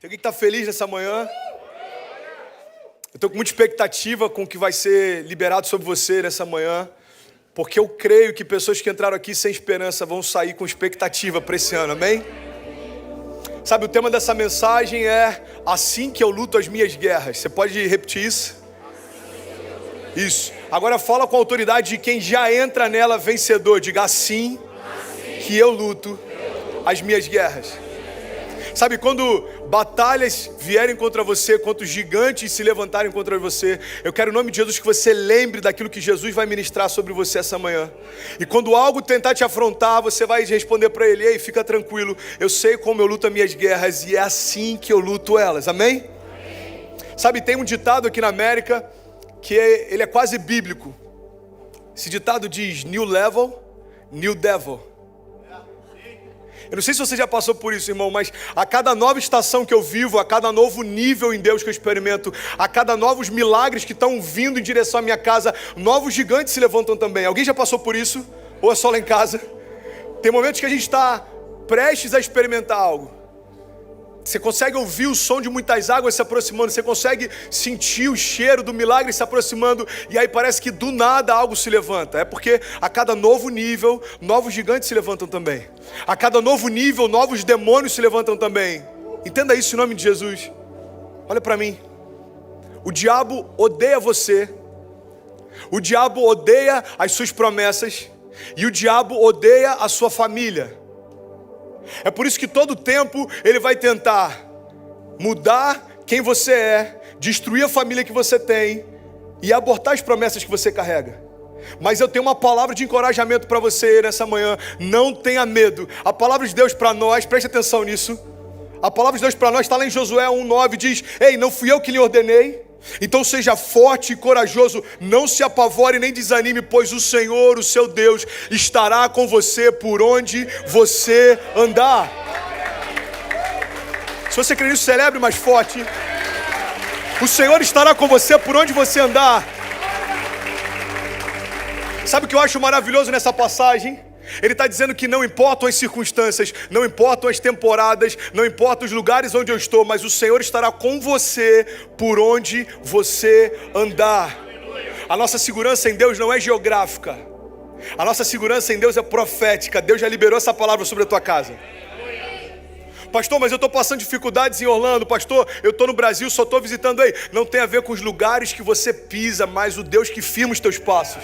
Tem alguém que está feliz nessa manhã? Eu estou com muita expectativa com o que vai ser liberado sobre você nessa manhã, porque eu creio que pessoas que entraram aqui sem esperança vão sair com expectativa para esse ano, amém? Sabe, o tema dessa mensagem é assim que eu luto as minhas guerras. Você pode repetir isso? Isso. Agora fala com a autoridade de quem já entra nela vencedor. Diga assim que eu luto as minhas guerras. Sabe, quando batalhas vierem contra você, quando gigantes se levantarem contra você, eu quero em nome de Jesus que você lembre daquilo que Jesus vai ministrar sobre você essa manhã. E quando algo tentar te afrontar, você vai responder para ele: ei, fica tranquilo, eu sei como eu luto as minhas guerras e é assim que eu luto elas, amém? Sabe, tem um ditado aqui na América que ele é quase bíblico. Esse ditado diz: new level, new devil. Eu não sei se você já passou por isso, irmão, mas a cada nova estação que eu vivo, a cada novo nível em Deus que eu experimento, a cada novos milagres que estão vindo em direção à minha casa, novos gigantes se levantam também. Alguém já passou por isso? Ou é só lá em casa? Tem momentos que a gente está prestes a experimentar algo. Você consegue ouvir o som de muitas águas se aproximando, você consegue sentir o cheiro do milagre se aproximando, e aí parece que do nada algo se levanta. É porque a cada novo nível, novos gigantes se levantam também. A cada novo nível, novos demônios se levantam também. Entenda isso em nome de Jesus. Olha para mim. O diabo odeia você. O diabo odeia as suas promessas. E o diabo odeia a sua família. É por isso que todo tempo ele vai tentar mudar quem você é, destruir a família que você tem e abortar as promessas que você carrega. Mas eu tenho uma palavra de encorajamento para você nessa manhã: não tenha medo. A palavra de Deus para nós, preste atenção nisso. A palavra de Deus para nós está lá em Josué 1:9, diz: ei, não fui eu que lhe ordenei? Então seja forte e corajoso, não se apavore nem desanime, pois o Senhor, o seu Deus, estará com você por onde você andar. Se você crê nisso, celebre mais forte. O Senhor estará com você por onde você andar. Sabe o que eu acho maravilhoso nessa passagem? Ele está dizendo que não importam as circunstâncias, não importam as temporadas, não importam os lugares onde eu estou, mas o Senhor estará com você por onde você andar. A nossa segurança em Deus não é geográfica. A nossa segurança em Deus é profética. Deus já liberou essa palavra sobre a tua casa. Pastor, mas eu estou passando dificuldades em Orlando. Pastor, eu estou no Brasil, só estou visitando aí. Não tem a ver com os lugares que você pisa, mas o Deus que firma os teus passos.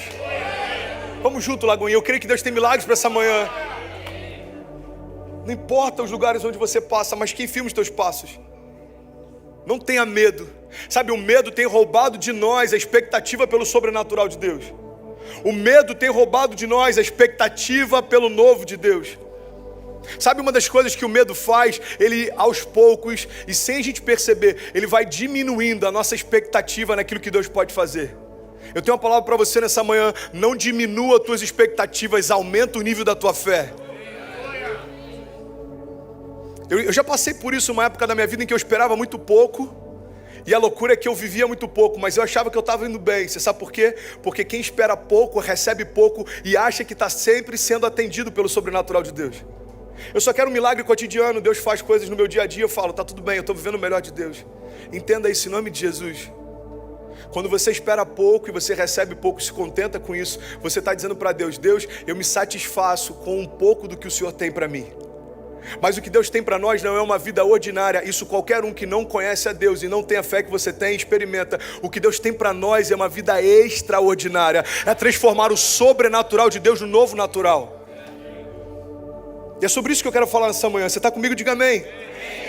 Vamos junto, Lagoinha. Eu creio que Deus tem milagres para essa manhã. Não importa os lugares onde você passa, mas quem firma os teus passos. Não tenha medo. Sabe, o medo tem roubado de nós a expectativa pelo sobrenatural de Deus. O medo tem roubado de nós a expectativa pelo novo de Deus. Sabe, uma das coisas que o medo faz, ele aos poucos, e sem a gente perceber, ele vai diminuindo a nossa expectativa naquilo que Deus pode fazer. Eu tenho uma palavra para você nessa manhã: não diminua as tuas expectativas, aumenta o nível da tua fé. Eu já passei por isso uma época da minha vida em que eu esperava muito pouco, e a loucura é que eu vivia muito pouco, mas eu achava que eu estava indo bem. Você sabe por quê? Porque quem espera pouco, recebe pouco e acha que está sempre sendo atendido pelo sobrenatural de Deus. Eu só quero um milagre cotidiano, Deus faz coisas no meu dia a dia, eu falo, tá tudo bem, eu estou vivendo o melhor de Deus. Entenda isso em nome de Jesus. Quando você espera pouco e você recebe pouco, se contenta com isso, você está dizendo para Deus: Deus, eu me satisfaço com um pouco do que o Senhor tem para mim. Mas o que Deus tem para nós não é uma vida ordinária. Isso qualquer um que não conhece a Deus e não tem a fé que você tem, experimenta. O que Deus tem para nós é uma vida extraordinária. É transformar o sobrenatural de Deus no novo natural. E é sobre isso que eu quero falar nessa manhã. Você está comigo? Diga amém.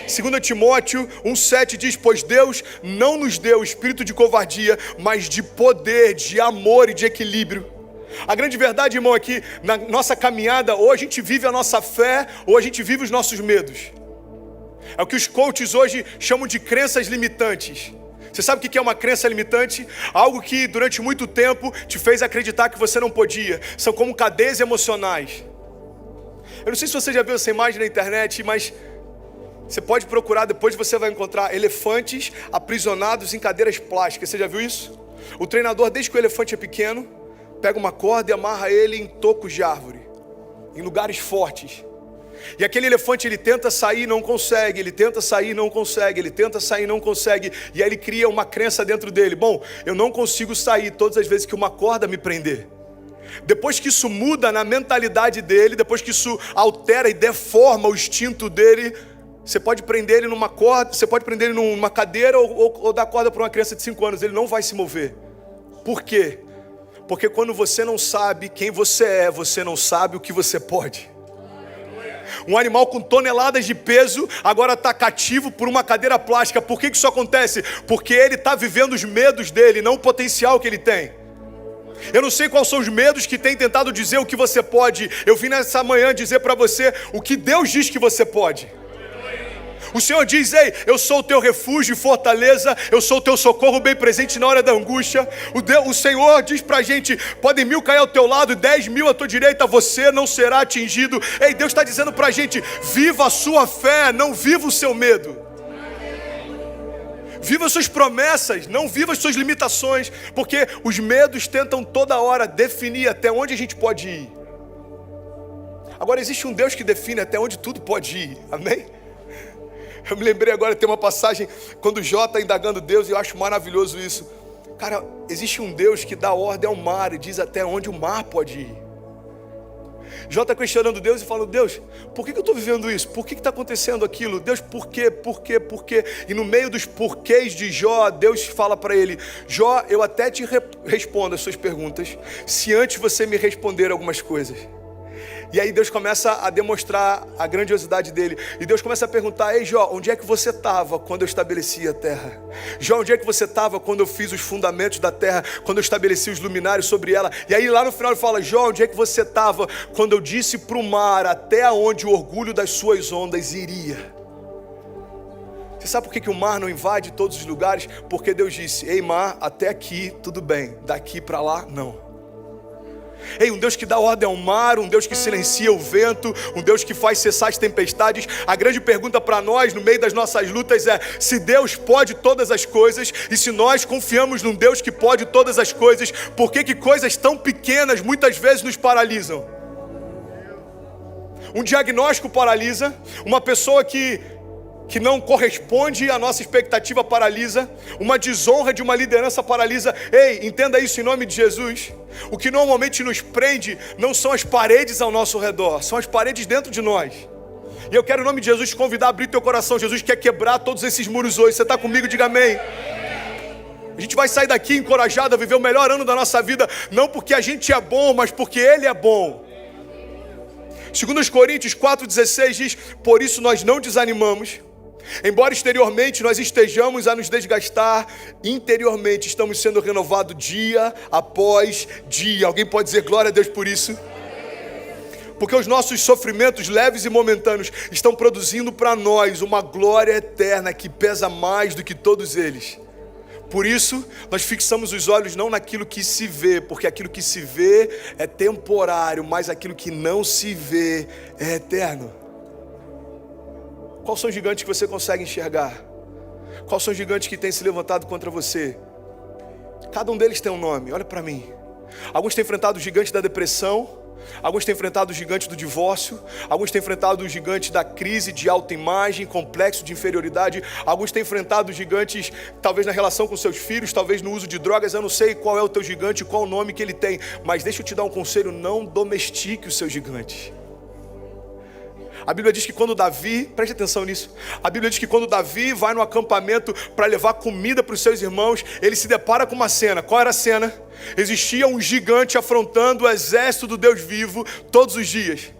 2 Timóteo 1,7 diz: pois Deus não nos deu espírito de covardia, mas de poder, de amor e de equilíbrio. A grande verdade, irmão, é que na nossa caminhada, ou a gente vive a nossa fé, ou a gente vive os nossos medos. É o que os coaches hoje chamam de crenças limitantes. Você sabe o que é uma crença limitante? Algo que durante muito tempo te fez acreditar que você não podia. São como cadeias emocionais. Eu não sei se você já viu essa imagem na internet, mas você pode procurar, depois você vai encontrar elefantes aprisionados em cadeiras plásticas. Você já viu isso? O treinador, desde que o elefante é pequeno, pega uma corda e amarra ele em tocos de árvore, em lugares fortes. E aquele elefante, ele tenta sair, não consegue, ele tenta sair, não consegue, ele tenta sair, não consegue. E aí ele cria uma crença dentro dele: bom, eu não consigo sair todas as vezes que uma corda me prender. Depois que isso muda na mentalidade dele, depois que isso altera e deforma o instinto dele, você pode prender ele numa corda, você pode prender ele numa cadeira ou dar corda para uma criança de 5 anos, ele não vai se mover. Por quê? Porque quando você não sabe quem você é, você não sabe o que você pode. Um animal com toneladas de peso agora está cativo por uma cadeira plástica. Por que isso acontece? Porque ele está vivendo os medos dele, não o potencial que ele tem. Eu não sei quais são os medos que tem tentado dizer o que você pode. Eu vim nessa manhã dizer para você o que Deus diz que você pode. O Senhor diz: ei, eu sou o teu refúgio e fortaleza, eu sou o teu socorro bem presente na hora da angústia. O Senhor diz pra gente: podem 1000 cair ao teu lado, 10.000 à tua direita, você não será atingido. Ei, Deus está dizendo pra gente: viva a sua fé, não viva o seu medo. Viva as suas promessas, não viva as suas limitações, porque os medos tentam toda hora definir até onde a gente pode ir. Agora existe um Deus que define até onde tudo pode ir, amém? Eu me lembrei agora, tem uma passagem, quando Jó está indagando Deus, e eu acho maravilhoso isso. Cara, existe um Deus que dá ordem ao mar e diz até onde o mar pode ir. Jó está questionando Deus e falando: Deus, por que eu estou vivendo isso? Por que está acontecendo aquilo? Deus, por quê? Por quê? Por quê? E no meio dos porquês de Jó, Deus fala para ele: Jó, eu até te respondo as suas perguntas, se antes você me responder algumas coisas. E aí Deus começa a demonstrar a grandiosidade dele. E Deus começa a perguntar: ei Jó, onde é que você estava quando eu estabeleci a terra? Jó, onde é que você estava quando eu fiz os fundamentos da terra? Quando eu estabeleci os luminares sobre ela? E aí lá no final ele fala: Jó, onde é que você estava quando eu disse para o mar até onde o orgulho das suas ondas iria? Você sabe por que o mar não invade todos os lugares? Porque Deus disse: ei mar, até aqui tudo bem, daqui para lá não. Ei, um Deus que dá ordem ao mar, um Deus que silencia o vento, um Deus que faz cessar as tempestades. A grande pergunta para nós, no meio das nossas lutas, é: se Deus pode todas as coisas, e se nós confiamos num Deus que pode todas as coisas, por que coisas tão pequenas muitas vezes nos paralisam? Um diagnóstico paralisa, uma pessoa que não corresponde à nossa expectativa paralisa, uma desonra de uma liderança paralisa. Ei, entenda isso em nome de Jesus. O que normalmente nos prende não são as paredes ao nosso redor, são as paredes dentro de nós. E eu quero em nome de Jesus te convidar a abrir teu coração. Jesus quer quebrar todos esses muros hoje. Você está comigo? Diga amém. A gente vai sair daqui encorajado a viver o melhor ano da nossa vida, não porque a gente é bom, mas porque Ele é bom. 2 Coríntios 4,16 diz: por isso nós não desanimamos. Embora exteriormente nós estejamos a nos desgastar, interiormente estamos sendo renovados dia após dia. Alguém pode dizer glória a Deus por isso? Porque os nossos sofrimentos leves e momentâneos estão produzindo para nós uma glória eterna que pesa mais do que todos eles. Por isso, nós fixamos os olhos não naquilo que se vê, porque aquilo que se vê é temporário, mas aquilo que não se vê é eterno. Quais são os gigantes que você consegue enxergar? Quais são os gigantes que têm se levantado contra você? Cada um deles tem um nome, olha para mim. Alguns têm enfrentado o gigante da depressão, alguns têm enfrentado o gigante do divórcio, alguns têm enfrentado o gigante da crise de autoimagem, complexo de inferioridade, alguns têm enfrentado gigantes talvez na relação com seus filhos, talvez no uso de drogas. Eu não sei qual é o teu gigante, qual o nome que ele tem, mas deixa eu te dar um conselho: não domestique os seus gigantes. A Bíblia diz que quando Davi, preste atenção nisso, a Bíblia diz que quando Davi vai no acampamento para levar comida para os seus irmãos, ele se depara com uma cena. Qual era a cena? Existia um gigante afrontando o exército do Deus vivo todos os dias.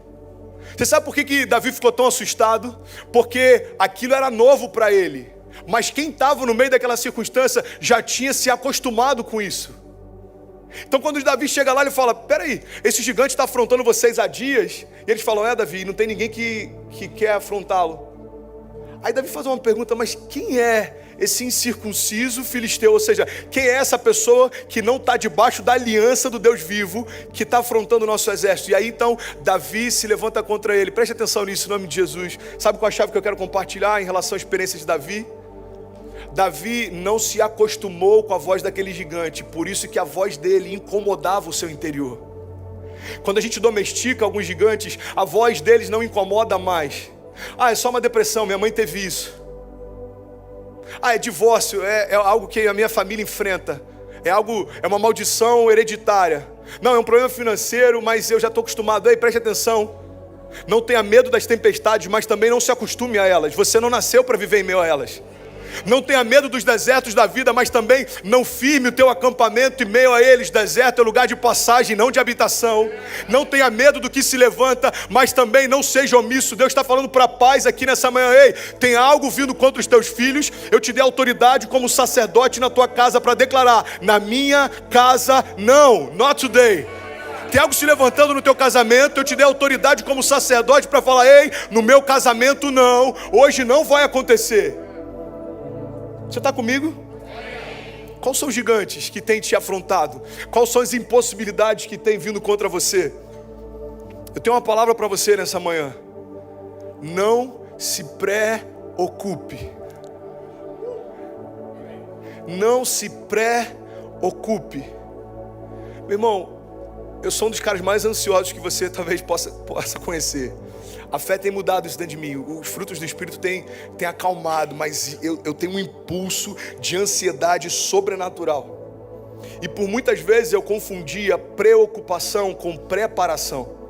Você sabe por que Davi ficou tão assustado? Porque aquilo era novo para ele, mas quem estava no meio daquela circunstância já tinha se acostumado com isso. Então quando Davi chega lá, ele fala: peraí, esse gigante está afrontando vocês há dias. E eles falam: é Davi, não tem ninguém que quer afrontá-lo. Aí Davi faz uma pergunta: mas quem é esse incircunciso filisteu? Ou seja, quem é essa pessoa que não está debaixo da aliança do Deus vivo, que está afrontando o nosso exército? E aí então Davi se levanta contra ele. Preste atenção nisso em nome de Jesus. Sabe qual é a chave que eu quero compartilhar em relação à experiência de Davi? Davi não se acostumou com a voz daquele gigante, por isso que a voz dele incomodava o seu interior. Quando a gente domestica alguns gigantes, a voz deles não incomoda mais. Ah, é só uma depressão, minha mãe teve isso. Ah, é divórcio, é algo que a minha família enfrenta. É uma maldição hereditária. Não, é um problema financeiro, mas eu já estou acostumado. Ei, preste atenção. Não tenha medo das tempestades, mas também não se acostume a elas. Você não nasceu para viver em meio a elas. Não tenha medo dos desertos da vida, mas também não firme o teu acampamento em meio a eles. Deserto é lugar de passagem, não de habitação. Não tenha medo do que se levanta, mas também não seja omisso. Deus está falando para pais aqui nessa manhã. Ei, tem algo vindo contra os teus filhos. Eu te dei autoridade como sacerdote na tua casa para declarar: na minha casa não, not today. Tem algo se levantando no teu casamento, eu te dei autoridade como sacerdote para falar: ei, no meu casamento não, hoje não vai acontecer. Você está comigo? Quais são os gigantes que têm te afrontado? Quais são as impossibilidades que têm vindo contra você? Eu tenho uma palavra para você nessa manhã. Não se preocupe. Não se preocupe. Meu irmão, eu sou um dos caras mais ansiosos que você talvez possa conhecer. A fé tem mudado isso dentro de mim. Os frutos do Espírito têm acalmado, mas eu tenho um impulso de ansiedade sobrenatural. E por muitas vezes eu confundia preocupação com preparação.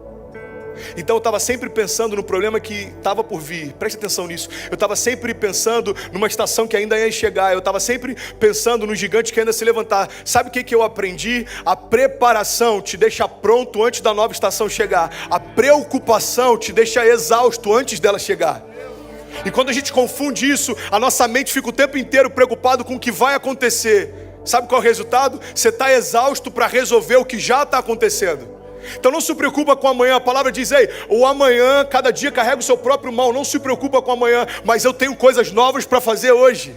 Então eu estava sempre pensando no problema que estava por vir. Preste atenção nisso. Eu estava sempre pensando numa estação que ainda ia chegar. Eu estava sempre pensando no gigante que ainda ia se levantar. Sabe o que eu aprendi? A preparação te deixa pronto antes da nova estação chegar. A preocupação te deixa exausto antes dela chegar. E quando a gente confunde isso, a nossa mente fica o tempo inteiro preocupado com o que vai acontecer. Sabe qual é o resultado? Você está exausto para resolver o que já está acontecendo. Então não se preocupa com amanhã. A palavra diz: ei, o amanhã, cada dia carrega o seu próprio mal. Não se preocupa com amanhã, mas eu tenho coisas novas para fazer hoje.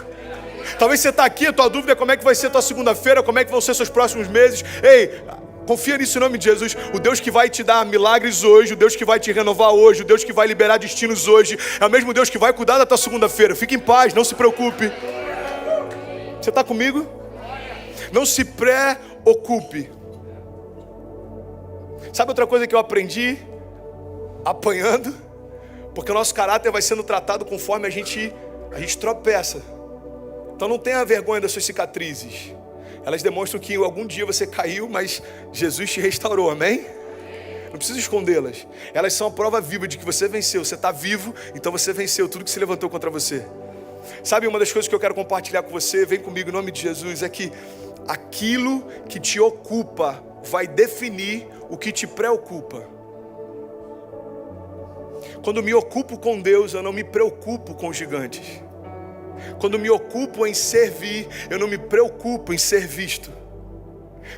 Talvez você está aqui, a tua dúvida é como é que vai ser a tua segunda-feira, como é que vão ser seus próximos meses. Ei, confia nisso em nome de Jesus. O Deus que vai te dar milagres hoje, o Deus que vai te renovar hoje, o Deus que vai liberar destinos hoje, é o mesmo Deus que vai cuidar da tua segunda-feira. Fique em paz, não se preocupe. Você está comigo? Não se preocupe. Sabe outra coisa que eu aprendi? Apanhando. Porque o nosso caráter vai sendo tratado conforme a gente tropeça. Então não tenha vergonha das suas cicatrizes. Elas demonstram que algum dia você caiu, mas Jesus te restaurou, amém? Não precisa escondê-las. Elas são a prova viva de que você venceu. Você está vivo, então você venceu tudo que se levantou contra você. Sabe, uma das coisas que eu quero compartilhar com você, vem comigo em nome de Jesus, é que aquilo que te ocupa vai definir o que te preocupa. Quando me ocupo com Deus, eu não me preocupo com gigantes. Quando me ocupo em servir, eu não me preocupo em ser visto.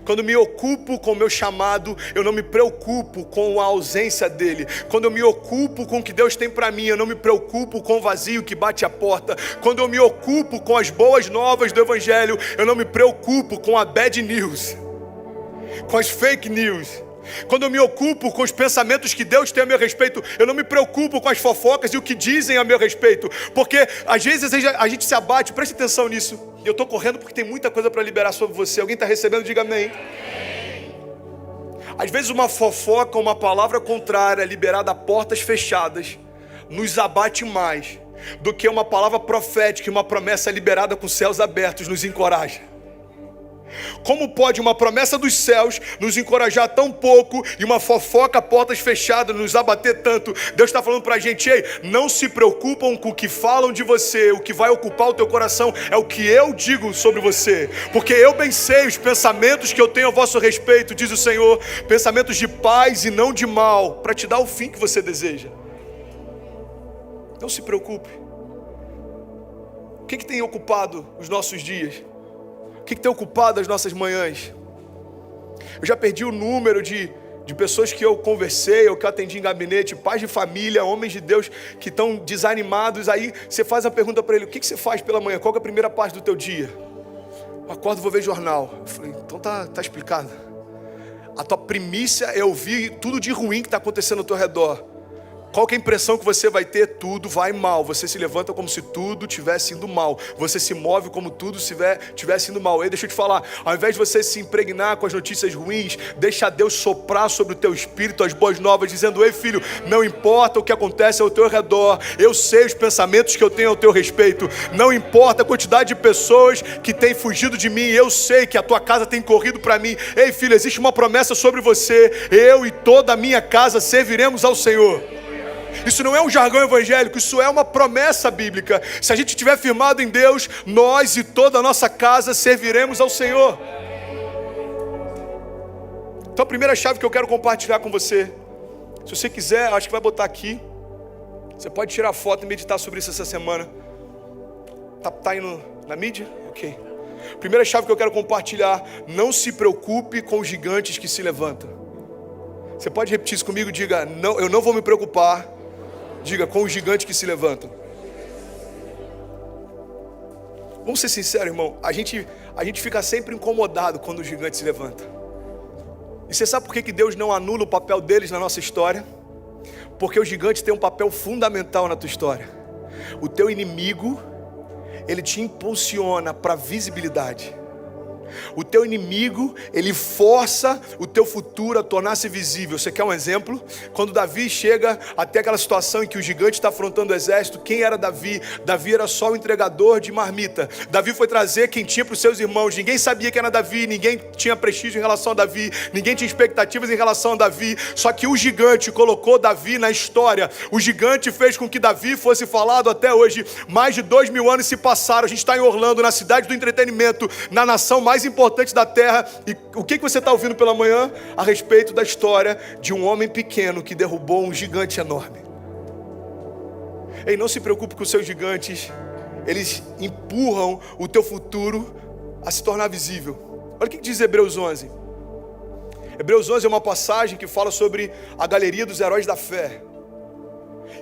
Quando me ocupo com o meu chamado, eu não me preocupo com a ausência dele. Quando eu me ocupo com o que Deus tem para mim, eu não me preocupo com o vazio que bate a porta. Quando eu me ocupo com as boas novas do Evangelho, eu não me preocupo com a bad news, com as fake news. Quando eu me ocupo com os pensamentos que Deus tem a meu respeito, eu não me preocupo com as fofocas e o que dizem a meu respeito. Porque às vezes a gente se abate, preste atenção nisso. Eu estou correndo porque tem muita coisa para liberar sobre você. Alguém está recebendo? Diga amém. Às vezes uma fofoca, uma palavra contrária liberada a portas fechadas nos abate mais do que uma palavra profética e uma promessa liberada com céus abertos nos encoraja. Como pode uma promessa dos céus nos encorajar tão pouco e uma fofoca, portas fechadas, nos abater tanto? Deus está falando para a gente: ei, não se preocupam com o que falam de você. O que vai ocupar o teu coração é o que eu digo sobre você. Porque eu bem sei os pensamentos que eu tenho a vosso respeito, diz o Senhor, pensamentos de paz e não de mal, para te dar o fim que você deseja. Não se preocupe. O que tem ocupado os nossos dias? O que tem ocupado as nossas manhãs? Eu já perdi o número de pessoas que eu conversei ou que eu atendi em gabinete, pais de família, homens de Deus que estão desanimados. Aí você faz a pergunta para ele: o que você faz pela manhã? Qual é a primeira parte do teu dia? Eu acordo e vou ver jornal. Eu falei: então tá explicado. A tua primícia é ouvir tudo de ruim que está acontecendo ao teu redor. Qual que é a impressão que você vai ter? Tudo vai mal. Você se levanta como se tudo estivesse indo mal. Você se move como tudo estivesse indo mal. Aí deixa eu te falar, ao invés de você se impregnar com as notícias ruins, deixa Deus soprar sobre o teu espírito as boas novas, dizendo: ei filho, não importa o que acontece ao teu redor, eu sei os pensamentos que eu tenho ao teu respeito. Não importa a quantidade de pessoas que têm fugido de mim, eu sei que a tua casa tem corrido para mim. Ei filho, existe uma promessa sobre você: eu e toda a minha casa serviremos ao Senhor. Isso não é um jargão evangélico, isso é uma promessa bíblica. Se a gente estiver firmado em Deus, nós e toda a nossa casa serviremos ao Senhor. Então a primeira chave que eu quero compartilhar com você, se você quiser, acho que vai botar aqui, você pode tirar foto e meditar sobre isso essa semana. Tá indo na mídia? Ok. Primeira chave que eu quero compartilhar: não se preocupe com os gigantes que se levantam. Você pode repetir isso comigo? Diga: não, eu não vou me preocupar. Diga: com os gigantes que se levantam. Vamos ser sinceros, irmão. A gente fica sempre incomodado quando o gigante se levanta. E você sabe por que Deus não anula o papel deles na nossa história? Porque o gigante tem um papel fundamental na tua história. O teu inimigo, ele te impulsiona para a visibilidade. O teu inimigo, ele força o teu futuro a tornar-se visível. Você quer um exemplo? Quando Davi chega até aquela situação em que o gigante está afrontando o exército, quem era Davi? Davi era só o entregador de marmita. Davi foi trazer quem tinha para os seus irmãos. Ninguém sabia que era Davi, ninguém tinha prestígio em relação a Davi, ninguém tinha expectativas em relação a Davi. Só que o gigante colocou Davi na história. O gigante fez com que Davi fosse falado até hoje. Mais de 2000 anos se passaram. A gente está em Orlando, na cidade do entretenimento, na nação mais importante da terra. E o que você está ouvindo pela manhã? A respeito da história de um homem pequeno que derrubou um gigante enorme. Ei, não se preocupe com os seus gigantes. Eles empurram o teu futuro a se tornar visível. Olha o que diz Hebreus 11. Hebreus 11 é uma passagem que fala sobre a galeria dos heróis da fé.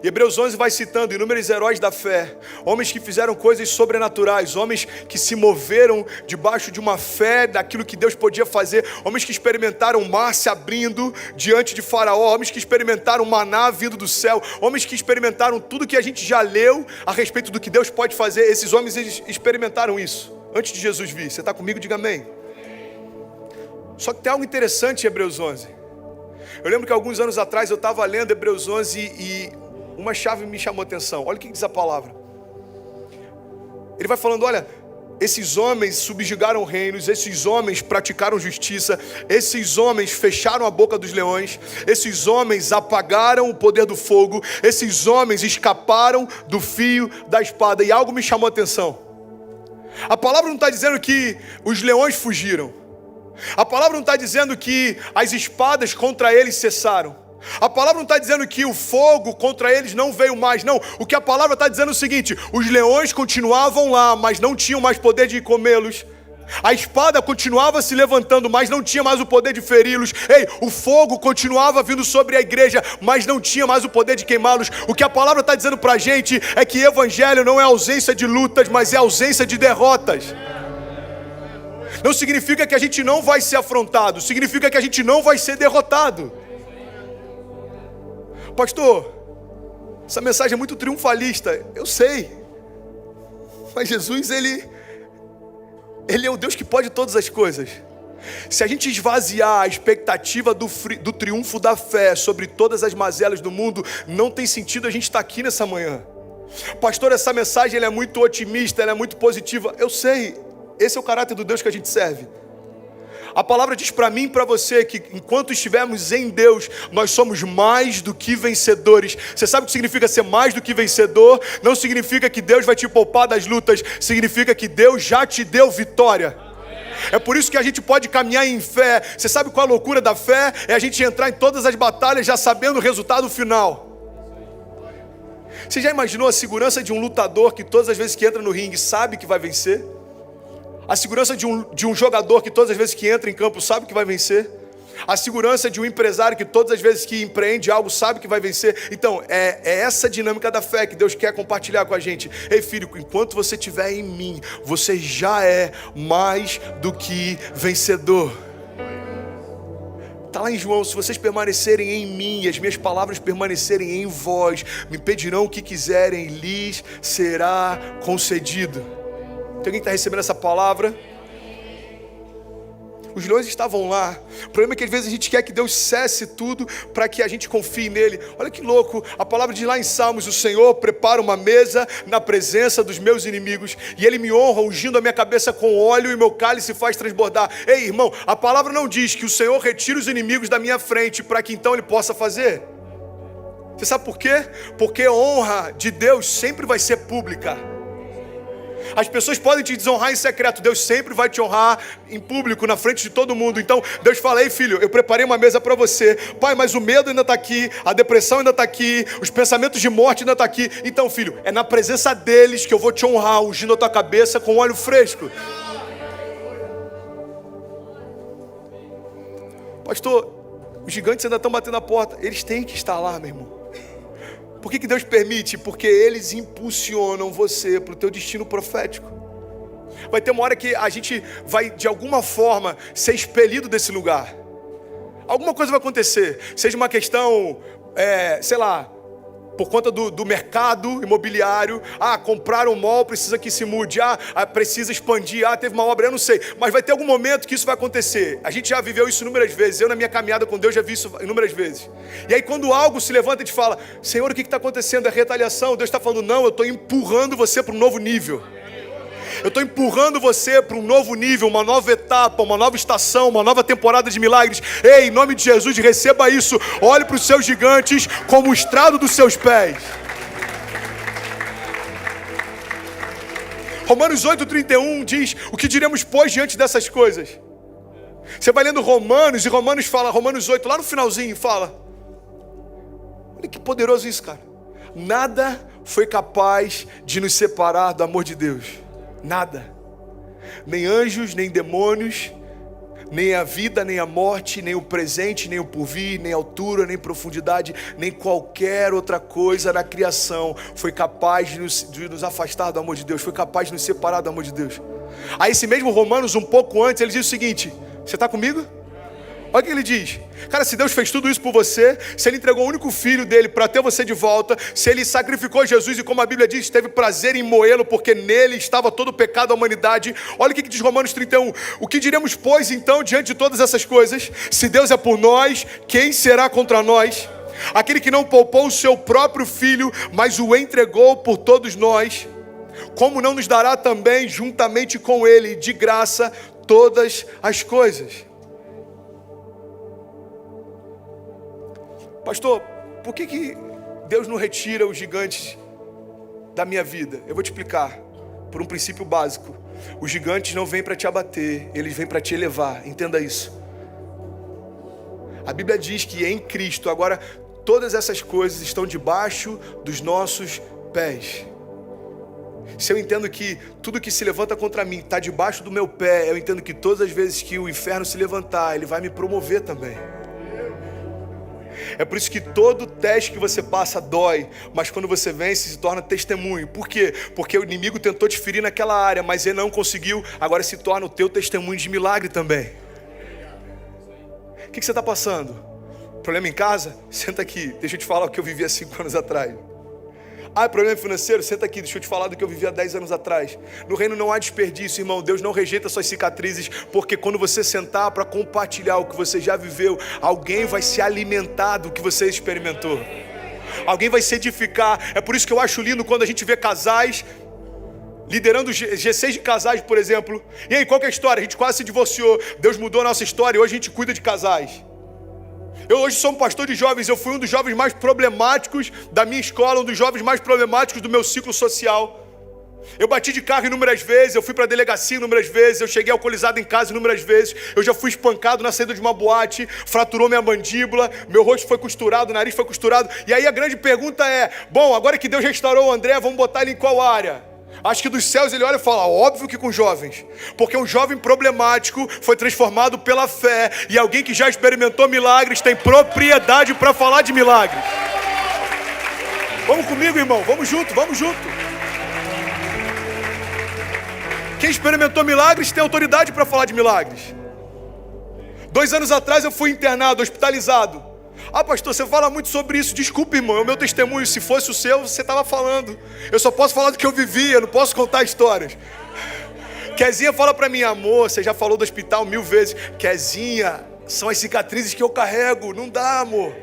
E Hebreus 11 vai citando inúmeros heróis da fé, homens que fizeram coisas sobrenaturais, homens que se moveram debaixo de uma fé daquilo que Deus podia fazer, homens que experimentaram o mar se abrindo diante de Faraó, homens que experimentaram o maná vindo do céu, homens que experimentaram tudo que a gente já leu a respeito do que Deus pode fazer. Esses homens, eles experimentaram isso antes de Jesus vir. Você está comigo? Diga amém. Só que tem algo interessante em Hebreus 11. Eu lembro que alguns anos atrás eu estava lendo Hebreus 11 e uma chave me chamou a atenção. Olha o que diz a palavra. Ele vai falando: olha, esses homens subjugaram reinos, esses homens praticaram justiça, esses homens fecharam a boca dos leões, esses homens apagaram o poder do fogo, esses homens escaparam do fio da espada. E algo me chamou a atenção. A palavra não está dizendo que os leões fugiram. A palavra não está dizendo que as espadas contra eles cessaram. A palavra não está dizendo que o fogo contra eles não veio mais. Não, o que a palavra está dizendo é o seguinte: os leões continuavam lá, mas não tinham mais poder de comê-los. A espada continuava se levantando, mas não tinha mais o poder de feri-los. Ei, o fogo continuava vindo sobre a igreja, mas não tinha mais o poder de queimá-los. O que a palavra está dizendo para a gente é que evangelho não é ausência de lutas, mas é ausência de derrotas. Não significa que a gente não vai ser afrontado, significa que a gente não vai ser derrotado. Pastor, essa mensagem é muito triunfalista. Eu sei. Mas Jesus, Ele é o Deus que pode todas as coisas. Se a gente esvaziar a expectativa do triunfo da fé sobre todas as mazelas do mundo, não tem sentido a gente estar aqui nessa manhã. Pastor, essa mensagem ela é muito otimista, ela é muito positiva. Eu sei. Esse é o caráter do Deus que a gente serve. A palavra diz para mim e para você que enquanto estivermos em Deus, nós somos mais do que vencedores. Você sabe o que significa ser mais do que vencedor? Não significa que Deus vai te poupar das lutas, significa que Deus já te deu vitória. É por isso que a gente pode caminhar em fé. Você sabe qual a loucura da fé? É a gente entrar em todas as batalhas já sabendo o resultado final. Você já imaginou a segurança de um lutador que todas as vezes que entra no ringue sabe que vai vencer? A segurança de um jogador que todas as vezes que entra em campo sabe que vai vencer. A segurança de um empresário que todas as vezes que empreende algo sabe que vai vencer. Então, é essa dinâmica da fé que Deus quer compartilhar com a gente. Ei filho, enquanto você estiver em mim, você já é mais do que vencedor. Está lá em João: se vocês permanecerem em mim e as minhas palavras permanecerem em vós, me pedirão o que quiserem, lhes será concedido. Tem alguém que está recebendo essa palavra? Os leões estavam lá. O problema é que às vezes a gente quer que Deus cesse tudo para que a gente confie nele. Olha que louco, a palavra diz lá em Salmos: o Senhor prepara uma mesa na presença dos meus inimigos, e Ele me honra ungindo a minha cabeça com óleo, e meu cálice faz transbordar. Ei, irmão, a palavra não diz que o Senhor retira os inimigos da minha frente para que então Ele possa fazer. Você sabe por quê? Porque a honra de Deus sempre vai ser pública. As pessoas podem te desonrar em secreto, Deus sempre vai te honrar em público, na frente de todo mundo. Então Deus fala: ei filho, eu preparei uma mesa para você. Pai, mas o medo ainda está aqui, a depressão ainda está aqui, os pensamentos de morte ainda estão aqui. Então filho, é na presença deles que eu vou te honrar, ungindo a tua cabeça com óleo fresco. Pastor, os gigantes ainda estão batendo a porta. Eles têm que estar lá, meu irmão. Por que Deus permite? Porque eles impulsionam você para o teu destino profético. Vai ter uma hora que a gente vai, de alguma forma, ser expelido desse lugar. Alguma coisa vai acontecer. Seja uma questão, sei lá, por conta do mercado imobiliário. Comprar um mall, precisa que se mude. Precisa expandir. Teve uma obra, eu não sei. Mas vai ter algum momento que isso vai acontecer. A gente já viveu isso inúmeras vezes. Eu, na minha caminhada com Deus, já vi isso inúmeras vezes. E aí quando algo se levanta e te fala: Senhor, o que está acontecendo? É retaliação. Deus está falando: não, eu estou empurrando você para um novo nível. Eu estou empurrando você para um novo nível, uma nova etapa, uma nova estação, uma nova temporada de milagres. Ei, em nome de Jesus, receba isso. Olhe para os seus gigantes como o estrado dos seus pés. Romanos 8:31 diz: o que diremos, pois, diante dessas coisas? Você vai lendo Romanos, e Romanos fala, Romanos 8, lá no finalzinho, fala. Olha que poderoso isso, cara. Nada foi capaz de nos separar do amor de Deus. Nada. Nem anjos, nem demônios, nem a vida, nem a morte, nem o presente, nem o porvir, nem altura, nem profundidade, nem qualquer outra coisa na criação foi capaz de nos afastar do amor de Deus, foi capaz de nos separar do amor de Deus. Aí esse mesmo Romanos, um pouco antes, ele diz o seguinte: você está comigo? Olha o que ele diz. Cara, se Deus fez tudo isso por você, se Ele entregou o único filho dele para ter você de volta, se Ele sacrificou Jesus e, como a Bíblia diz, teve prazer em moê-lo, porque nele estava todo o pecado da humanidade. Olha o que diz Romanos 31. O que diremos, pois, então, diante de todas essas coisas? Se Deus é por nós, quem será contra nós? Aquele que não poupou o seu próprio filho, mas o entregou por todos nós, como não nos dará também, juntamente com ele, de graça, todas as coisas? Pastor, por que Deus não retira os gigantes da minha vida? Eu vou te explicar, por um princípio básico. Os gigantes não vêm para te abater, eles vêm para te elevar, entenda isso. A Bíblia diz que em Cristo, agora, todas essas coisas estão debaixo dos nossos pés. Se eu entendo que tudo que se levanta contra mim está debaixo do meu pé, eu entendo que todas as vezes que o inferno se levantar, ele vai me promover também. É por isso que todo teste que você passa dói, mas quando você vence se torna testemunho. Por quê? Porque o inimigo tentou te ferir naquela área, mas ele não conseguiu, agora se torna o teu testemunho de milagre também. O que você está passando? Problema em casa? Senta aqui, deixa eu te falar o que eu vivi há 5 anos atrás. Problema financeiro? Senta aqui, deixa eu te falar do que eu vivi há 10 anos atrás. No reino não há desperdício, irmão. Deus não rejeita suas cicatrizes, porque quando você sentar para compartilhar o que você já viveu, alguém vai se alimentar do que você experimentou. Alguém vai se edificar. É por isso que eu acho lindo quando a gente vê casais liderando G6 de casais, por exemplo. E aí, qual que é a história? A gente quase se divorciou. Deus mudou a nossa história e hoje a gente cuida de casais. Eu hoje sou um pastor de jovens, eu fui um dos jovens mais problemáticos da minha escola, um dos jovens mais problemáticos do meu ciclo social. Eu bati de carro inúmeras vezes, eu fui para a delegacia inúmeras vezes, eu cheguei alcoolizado em casa inúmeras vezes, eu já fui espancado na saída de uma boate, fraturou minha mandíbula, meu rosto foi costurado, o nariz foi costurado. E aí a grande pergunta é, bom, agora que Deus restaurou o André, vamos botar ele em qual área? Acho que dos céus ele olha e fala, óbvio que com jovens, porque um jovem problemático foi transformado pela fé, e alguém que já experimentou milagres tem propriedade para falar de milagres. Vamos comigo, irmão, vamos junto, vamos junto. Quem experimentou milagres tem autoridade para falar de milagres. 2 anos atrás eu fui internado, hospitalizado. Ah, pastor, você fala muito sobre isso. Desculpa, irmão, é o meu testemunho. Se fosse o seu, você estava falando. Eu só posso falar do que eu vivi, eu não posso contar histórias. Kezinha fala pra mim, amor, você já falou do hospital 1000 vezes. Kezinha, são as cicatrizes que eu carrego. Não dá, amor.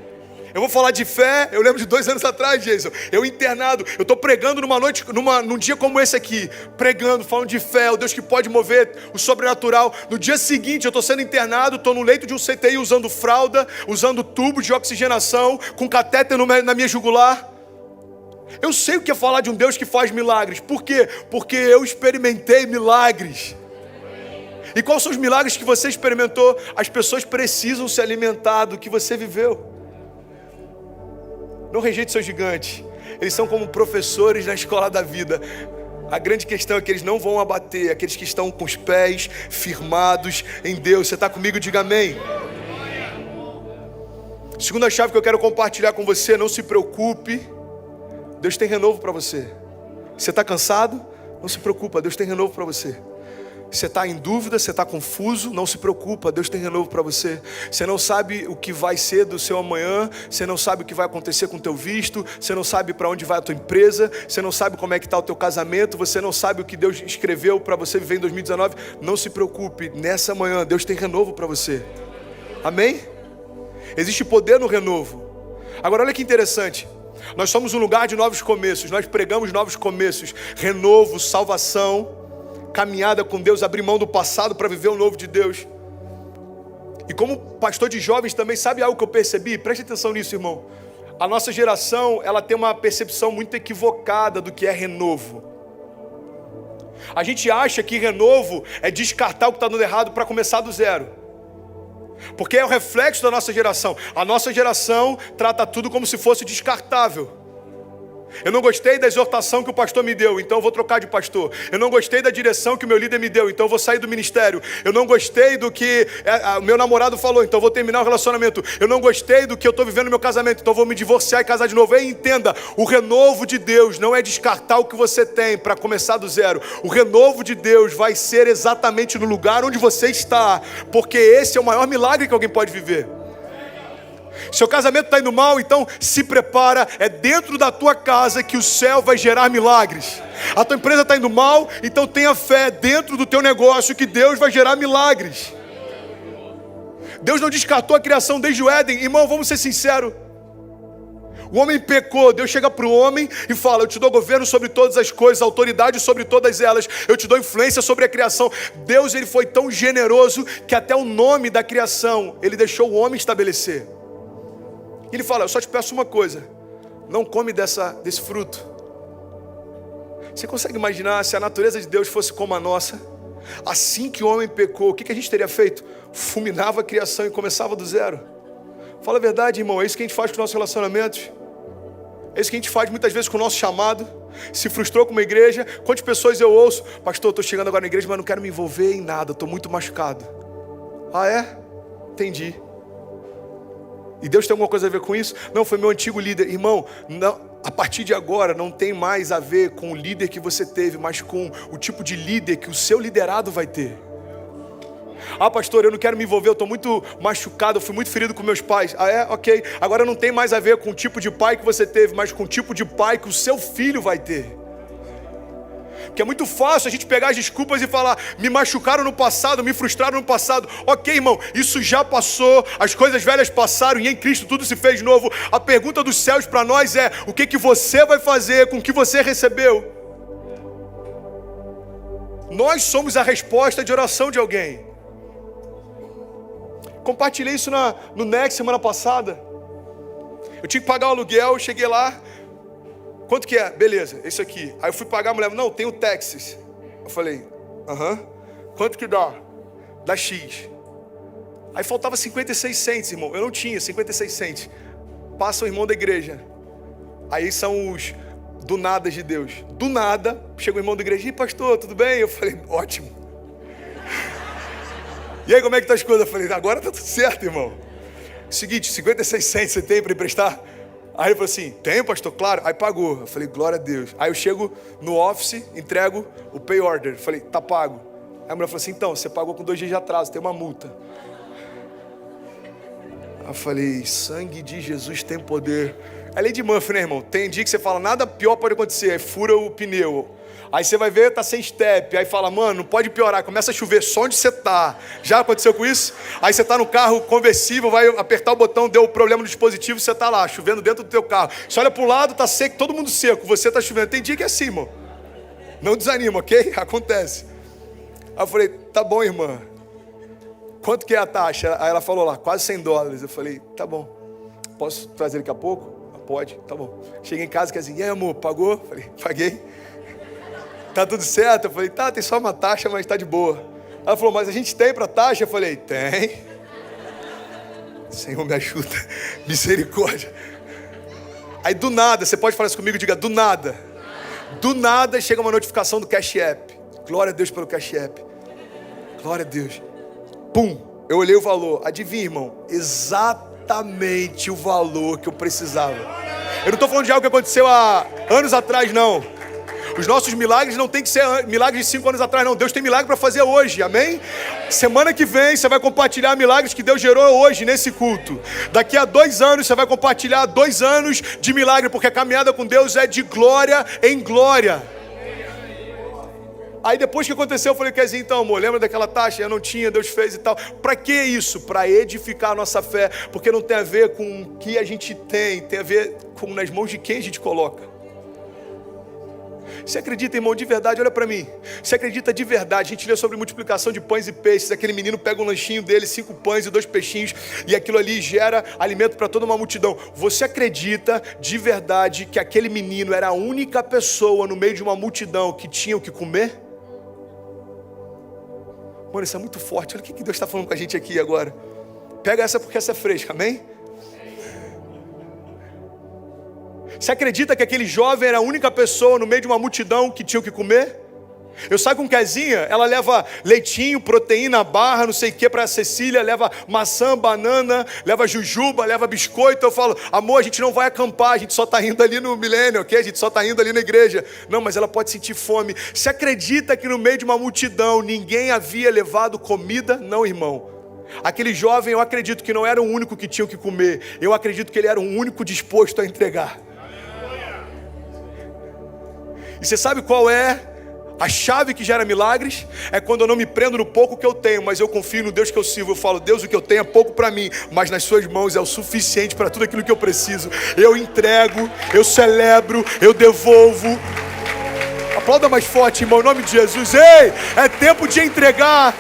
Eu vou falar de fé. Eu lembro de 2 anos atrás, Jason, eu internado, eu estou pregando num dia como esse aqui, pregando, falando de fé, o Deus que pode mover o sobrenatural. No dia seguinte eu estou sendo internado, estou no leito de um CTI usando fralda, usando tubo de oxigenação, com catéter na minha jugular. Eu sei o que é falar de um Deus que faz milagres. Por quê? Porque eu experimentei milagres. E quais são os milagres que você experimentou? As pessoas precisam se alimentar do que você viveu. Não rejeite seus gigantes. Eles são como professores na escola da vida. A grande questão é que eles não vão abater aqueles que estão com os pés firmados em Deus. Você está comigo? Diga amém. Segunda chave que eu quero compartilhar com você: não se preocupe, Deus tem renovo para você. Você está cansado? Não se preocupa, Deus tem renovo para você. Você está em dúvida, você está confuso, não se preocupa, Deus tem renovo para você. Você não sabe o que vai ser do seu amanhã, você não sabe o que vai acontecer com o teu visto, você não sabe para onde vai a tua empresa, você não sabe como é que está o teu casamento, você não sabe o que Deus escreveu para você viver em 2019. Não se preocupe, nessa manhã Deus tem renovo para você. Amém? Existe poder no renovo. Agora olha que interessante. Nós somos um lugar de novos começos, nós pregamos novos começos, renovo, salvação, caminhada com Deus, abrir mão do passado para viver o novo de Deus. E como pastor de jovens também, sabe algo que eu percebi? Preste atenção nisso, irmão. A nossa geração, ela tem uma percepção muito equivocada do que é renovo. A gente acha que renovo é descartar o que está dando errado para começar do zero. Porque é o reflexo da nossa geração. A nossa geração trata tudo como se fosse descartável. Eu não gostei da exortação que o pastor me deu, então eu vou trocar de pastor. Eu não gostei da direção que o meu líder me deu, então eu vou sair do ministério. Eu não gostei do que o meu namorado falou, então eu vou terminar o relacionamento. Eu não gostei do que eu estou vivendo no meu casamento, então eu vou me divorciar e casar de novo. E entenda, o renovo de Deus não é descartar o que você tem para começar do zero. O renovo de Deus vai ser exatamente no lugar onde você está, porque esse é o maior milagre que alguém pode viver. Seu casamento está indo mal, então se prepara. É dentro da tua casa que o céu vai gerar milagres. A tua empresa está indo mal, então tenha fé dentro do teu negócio que Deus vai gerar milagres. Deus não descartou a criação desde o Éden. Irmão, vamos ser sinceros. O homem pecou, Deus chega para o homem e fala: eu te dou governo sobre todas as coisas, autoridade sobre todas elas, eu te dou influência sobre a criação. Deus, ele foi tão generoso que até o nome da criação ele deixou o homem estabelecer. Ele fala: eu só te peço uma coisa, não come desse fruto. Você consegue imaginar se a natureza de Deus fosse como a nossa? Assim que o homem pecou, o que a gente teria feito? Fulminava a criação e começava do zero. Fala a verdade, irmão, é isso que a gente faz com os nossos relacionamentos. É isso que a gente faz muitas vezes com o nosso chamado. Se frustrou com uma igreja. Quantas pessoas eu ouço: pastor, eu estou chegando agora na igreja, mas não quero me envolver em nada, estou muito machucado. Ah, é? Entendi. E Deus tem alguma coisa a ver com isso? Não, foi meu antigo líder. Irmão, não, a partir de agora não tem mais a ver com o líder que você teve, mas com o tipo de líder que o seu liderado vai ter. Ah, pastor, eu não quero me envolver, eu estou muito machucado, eu fui muito ferido com meus pais. Ah, é? Ok. Agora não tem mais a ver com o tipo de pai que você teve, mas com o tipo de pai que o seu filho vai ter. Porque é muito fácil a gente pegar as desculpas e falar: me machucaram no passado, me frustraram no passado. Ok, irmão, isso já passou, as coisas velhas passaram e em Cristo tudo se fez novo. A pergunta dos céus para nós é: o que você vai fazer com o que você recebeu? Nós somos a resposta de oração de alguém. Compartilhei isso no Next semana passada. Eu tinha que pagar o aluguel, eu cheguei lá. Quanto que é? Beleza, esse aqui. Aí eu fui pagar, a mulher: não, tem o Texas. Eu falei: aham. Quanto que dá? Dá X. Aí faltava 56 cents, irmão. Eu não tinha 56 cents. Passa o irmão da igreja. Aí são os do nada de Deus. Do nada, chega o irmão da igreja: e pastor, tudo bem? Eu falei: ótimo. E aí, como é que tá as coisas? Eu falei: agora tá tudo certo, irmão. Seguinte, 56 cents você tem para emprestar? Aí ele falou assim: tem, pastor? Claro. Aí pagou. Eu falei: glória a Deus. Aí eu chego no office, entrego o pay order. Eu falei: tá pago. Aí a mulher falou assim: então, você pagou com 2 dias de atraso, tem uma multa. Eu falei, sangue de Jesus tem poder. É lei de Murphy, né, irmão? Tem dia que você fala, nada pior pode acontecer, aí fura o pneu. Aí você vai ver, tá sem step. Aí fala, mano, não pode piorar. Começa a chover só onde você tá. Já aconteceu com isso? Aí você tá no carro conversível, vai apertar o botão, deu o problema no dispositivo, você tá lá, chovendo dentro do teu carro. Você olha pro lado, tá seco, todo mundo seco. Você tá chovendo. Tem dia que é assim, irmão. Não desanima, ok? Acontece. Aí eu falei, tá bom, irmã. Quanto que é a taxa? Aí ela falou lá, quase $100. Eu falei, tá bom. Posso trazer daqui a pouco? Pode, tá bom. Cheguei em casa, quer dizer, e aí, amor, pagou? Falei, paguei. Tá tudo certo? Eu falei, tá, tem só uma taxa, mas tá de boa. Ela falou, mas a gente tem pra taxa? Eu falei, tem. Senhor, me ajuda. Misericórdia. Aí do nada, você pode falar isso comigo? Diga, do nada. Do nada chega uma notificação do Cash App. Glória a Deus pelo Cash App. Glória a Deus. Pum, eu olhei o valor. Adivinha, irmão? Exatamente o valor que eu precisava. Eu não estou falando de algo que aconteceu há anos atrás, não. Os nossos milagres não tem que ser milagres de 5 anos atrás, não. Deus tem milagre para fazer hoje, amém? Semana que vem você vai compartilhar milagres que Deus gerou hoje nesse culto. Daqui a 2 anos você vai compartilhar 2 anos de milagre, porque a caminhada com Deus é de glória em glória. Aí depois que aconteceu, eu falei, quer dizer, então, amor, lembra daquela taxa? Eu não tinha, Deus fez e tal. Para que isso? Para edificar a nossa fé, porque não tem a ver com o que a gente tem a ver com nas mãos de quem a gente coloca. Você acredita, irmão, de verdade? Olha para mim. Você acredita de verdade? A gente lê sobre multiplicação de pães e peixes. Aquele menino pega um lanchinho dele, 5 pães e 2 peixinhos, e aquilo ali gera alimento para toda uma multidão. Você acredita de verdade que aquele menino era a única pessoa no meio de uma multidão que tinha o que comer? Mano, isso é muito forte. Olha o que Deus está falando com a gente aqui agora. Pega essa porque essa é fresca, amém? Você acredita que aquele jovem era a única pessoa no meio de uma multidão que tinha o que comer? Eu saio com Kezinha, ela leva leitinho, proteína, barra, não sei o que para a Cecília, leva maçã, banana, leva jujuba, leva biscoito. Eu falo, amor, a gente não vai acampar, a gente só está indo ali no milênio, ok? A gente só está indo ali na igreja. Não, mas ela pode sentir fome. Você acredita que no meio de uma multidão ninguém havia levado comida? Não, irmão. Aquele jovem, eu acredito que não era o único que tinha o que comer. Eu acredito que ele era o único disposto a entregar. E você sabe qual é a chave que gera milagres? É quando eu não me prendo no pouco que eu tenho, mas eu confio no Deus que eu sirvo. Eu falo, Deus, o que eu tenho é pouco para mim, mas nas suas mãos é o suficiente para tudo aquilo que eu preciso. Eu entrego, eu celebro, eu devolvo. Aplauda mais forte, irmão, em nome de Jesus. Ei, é tempo de entregar.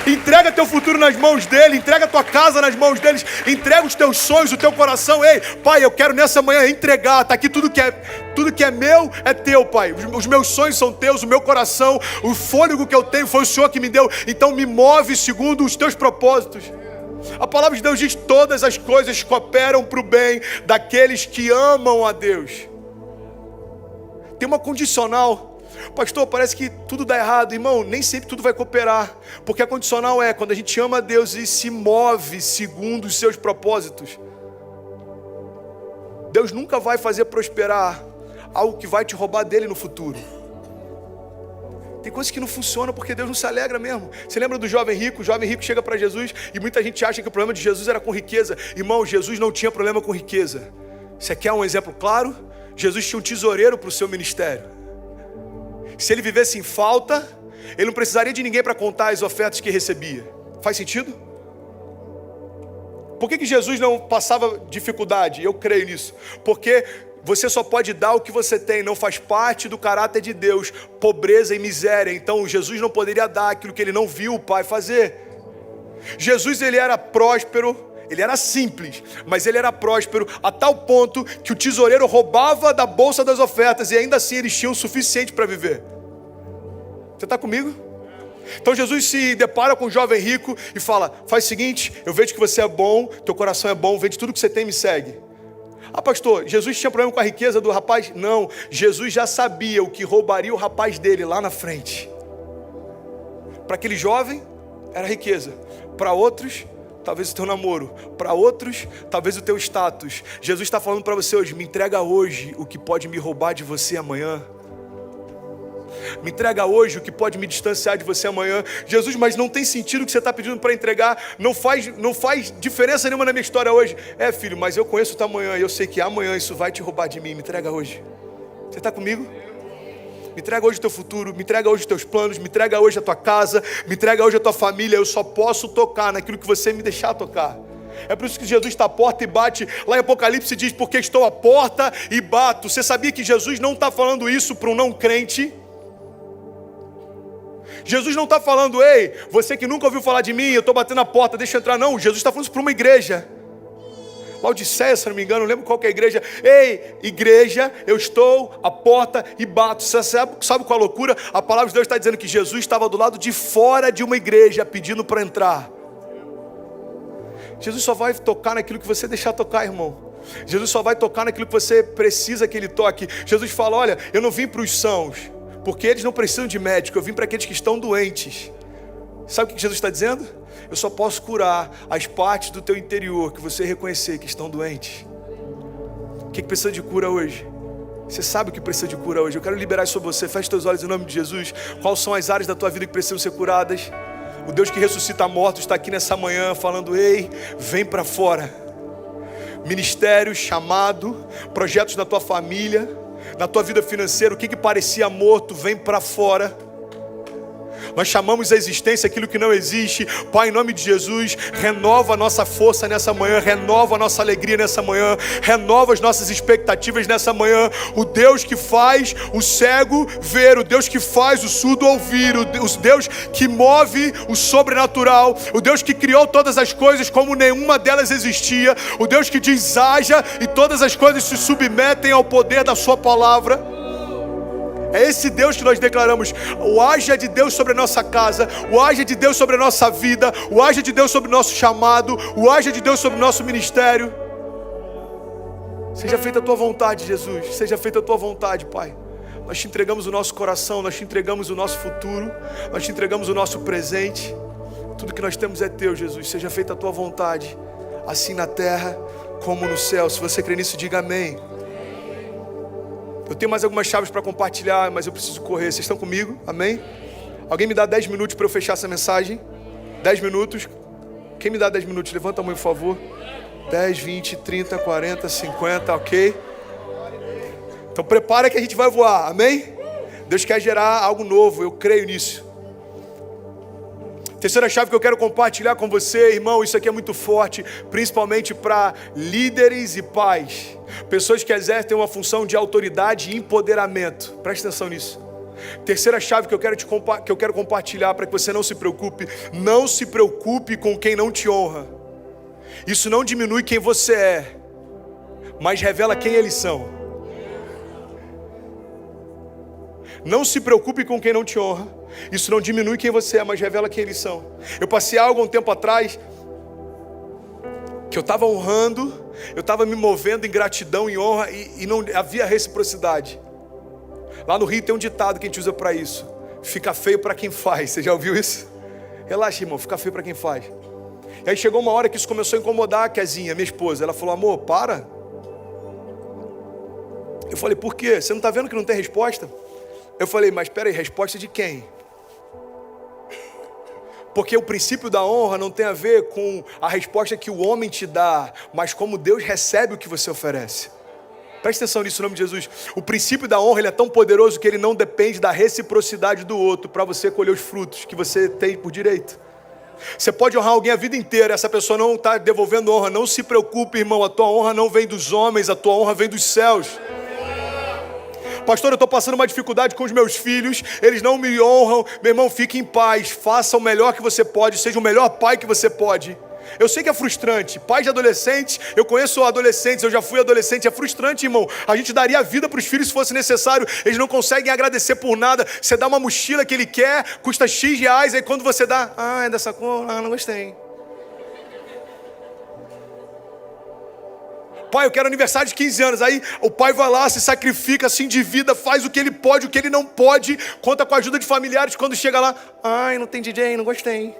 Entrega teu futuro nas mãos dele, entrega tua casa nas mãos deles, entrega os teus sonhos, o teu coração. Ei, pai, eu quero nessa manhã entregar. Está aqui tudo que é meu é teu, pai. Os meus sonhos são teus, o meu coração, o fôlego que eu tenho foi o Senhor que me deu. Então me move segundo os teus propósitos. A palavra de Deus diz: todas as coisas cooperam para o bem daqueles que amam a Deus. Tem uma condicional. Pastor, parece que tudo dá errado. Irmão, nem sempre tudo vai cooperar. Porque a condicional é quando a gente ama a Deus e se move segundo os seus propósitos. Deus nunca vai fazer prosperar algo que vai te roubar dele no futuro. Tem coisas que não funcionam porque Deus não se alegra mesmo. Você lembra do jovem rico? O jovem rico chega para Jesus e muita gente acha que o problema de Jesus era com riqueza. Irmão, Jesus não tinha problema com riqueza. Você quer um exemplo claro? Jesus tinha um tesoureiro para o seu ministério. Se ele vivesse em falta, ele não precisaria de ninguém para contar as ofertas que recebia. Faz sentido? Por que Jesus não passava dificuldade? Eu creio nisso. Porque você só pode dar o que você tem, não faz parte do caráter de Deus, pobreza e miséria. Então Jesus não poderia dar aquilo que ele não viu o Pai fazer. Jesus, ele era próspero, ele era simples, mas ele era próspero a tal ponto que o tesoureiro roubava da bolsa das ofertas e ainda assim eles tinham o suficiente para viver. Você está comigo? Então Jesus se depara com um jovem rico e fala: faz o seguinte, eu vejo que você é bom, teu coração é bom, vende tudo que você tem e me segue. Ah, pastor, Jesus tinha problema com a riqueza do rapaz? Não, Jesus já sabia o que roubaria o rapaz dele lá na frente. Para aquele jovem era riqueza, para outros talvez o teu namoro, para outros talvez o teu status. Jesus está falando para você hoje: me entrega hoje o que pode me roubar de você amanhã. Me entrega hoje o que pode me distanciar de você amanhã. Jesus, mas não tem sentido o que você está pedindo para entregar. Não faz diferença nenhuma na minha história hoje. Filho, mas eu conheço o teu amanhã e eu sei que amanhã isso vai te roubar de mim. Me entrega hoje. Você está comigo? Me entrega hoje o teu futuro, me entrega hoje os teus planos, me entrega hoje a tua casa, me entrega hoje a tua família. Eu só posso tocar naquilo que você me deixar tocar. É por isso que Jesus está à porta e bate. Lá em Apocalipse diz, porque estou à porta e bato. Você sabia que Jesus não está falando isso para um não crente? Jesus não está falando, ei, você que nunca ouviu falar de mim, eu estou batendo a porta, deixa eu entrar. Não, Jesus está falando isso para uma igreja. Laodiceia, se não me engano, não lembro qual que é a igreja. Ei, igreja, eu estou à porta e bato. Você sabe qual a loucura? A palavra de Deus está dizendo que Jesus estava do lado de fora de uma igreja pedindo para entrar. Jesus só vai tocar naquilo que você deixar tocar, irmão. Jesus só vai tocar naquilo que você precisa que Ele toque. Jesus fala, olha, eu não vim para os sãos, porque eles não precisam de médico, eu vim para aqueles que estão doentes. Sabe o que Jesus está dizendo? Eu só posso curar as partes do teu interior que você reconhecer que estão doentes. O que precisa de cura hoje? Você sabe o que precisa de cura hoje? Eu quero liberar isso sobre você. Feche teus olhos em nome de Jesus. Quais são as áreas da tua vida que precisam ser curadas? O Deus que ressuscita mortos está aqui nessa manhã falando, ei, vem para fora. Ministério, chamado, projetos na tua família, na tua vida financeira, o que parecia morto, vem para fora. Nós chamamos a existência aquilo que não existe. Pai, em nome de Jesus, renova a nossa força nessa manhã, renova a nossa alegria nessa manhã, renova as nossas expectativas nessa manhã. O Deus que faz o cego ver, o Deus que faz o surdo ouvir, o Deus que move o sobrenatural, o Deus que criou todas as coisas como nenhuma delas existia, o Deus que diz haja e todas as coisas se submetem ao poder da sua palavra. É esse Deus que nós declaramos. O haja de Deus sobre a nossa casa, o haja de Deus sobre a nossa vida, o haja de Deus sobre o nosso chamado, o haja de Deus sobre o nosso ministério. Seja feita a tua vontade, Jesus. Seja feita a tua vontade, Pai. Nós te entregamos o nosso coração, nós te entregamos o nosso futuro, nós te entregamos o nosso presente. Tudo que nós temos é teu, Jesus. Seja feita a tua vontade, assim na terra como no céu. Se você crê nisso, diga amém. Eu tenho mais algumas chaves para compartilhar, mas eu preciso correr. Vocês estão comigo? Amém? Alguém me dá 10 minutos para eu fechar essa mensagem? 10 minutos? Quem me dá 10 minutos? Levanta a mão, por favor. 10, 20, 30, 40, 50, ok? Então prepara que a gente vai voar, amém? Deus quer gerar algo novo, eu creio nisso. Terceira chave que eu quero compartilhar com você, irmão, isso aqui é muito forte, principalmente para líderes e pais, pessoas que exercem uma função de autoridade e empoderamento. Presta atenção nisso. Terceira chave que eu quero compartilhar para que você não se preocupe com quem não te honra. Isso não diminui quem você é, mas revela quem eles são. Não se preocupe com quem não te honra. Isso não diminui quem você é, mas revela quem eles são. Eu passei algo um tempo atrás que eu estava honrando, eu estava me movendo em gratidão e honra e não havia reciprocidade. Lá no Rio tem um ditado que a gente usa para isso: fica feio para quem faz. Você já ouviu isso? Relaxa, irmão, fica feio para quem faz. E aí chegou uma hora que isso começou a incomodar a Kezinha, minha esposa. Ela falou: amor, para. Eu falei: por quê? Você não está vendo que não tem resposta? Eu falei: mas espera aí, resposta de quem? Porque o princípio da honra não tem a ver com a resposta que o homem te dá, mas como Deus recebe o que você oferece. Presta atenção nisso, em nome de Jesus. O princípio da honra, ele é tão poderoso que ele não depende da reciprocidade do outro para você colher os frutos que você tem por direito. Você pode honrar alguém a vida inteira, essa pessoa não está devolvendo honra. Não se preocupe, irmão, a tua honra não vem dos homens, a tua honra vem dos céus. Pastor, eu estou passando uma dificuldade com os meus filhos, eles não me honram. Meu irmão, fique em paz, faça o melhor que você pode, seja o melhor pai que você pode. Eu sei que é frustrante, pais de adolescentes, eu conheço adolescentes, eu já fui adolescente, é frustrante, irmão. A gente daria a vida para os filhos se fosse necessário, eles não conseguem agradecer por nada. Você dá uma mochila que ele quer, custa X reais, aí quando você dá, é dessa cor, não gostei. Pai, eu quero aniversário de 15 anos. Aí o pai vai lá, se sacrifica, se endivida, faz o que ele pode, o que ele não pode, conta com a ajuda de familiares. Quando chega lá, não tem DJ, não gostei.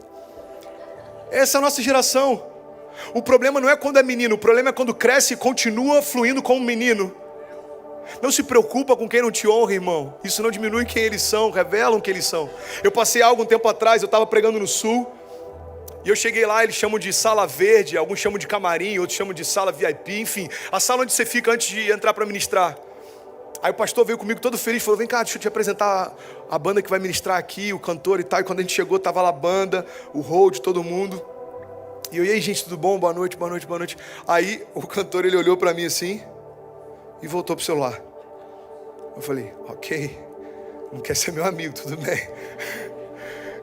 Essa é a nossa geração. O problema não é quando é menino, o problema é quando cresce e continua fluindo como menino. Não se preocupa com quem não te honra, irmão. Isso não diminui quem eles são, revelam quem eles são. Eu passei algo um tempo atrás, eu estava pregando no Sul, e eu cheguei lá, eles chamam de sala verde, alguns chamam de camarim, outros chamam de sala VIP, enfim, a sala onde você fica antes de entrar para ministrar. Aí o pastor veio comigo todo feliz, falou, vem cá, deixa eu te apresentar a banda que vai ministrar aqui, o cantor e tal. E quando a gente chegou, tava lá a banda, o hold, todo mundo. E eu, e aí, gente, tudo bom? Boa noite, boa noite, boa noite. Aí o cantor, ele olhou para mim assim e voltou pro celular. Eu falei, ok, não quer ser meu amigo, tudo bem.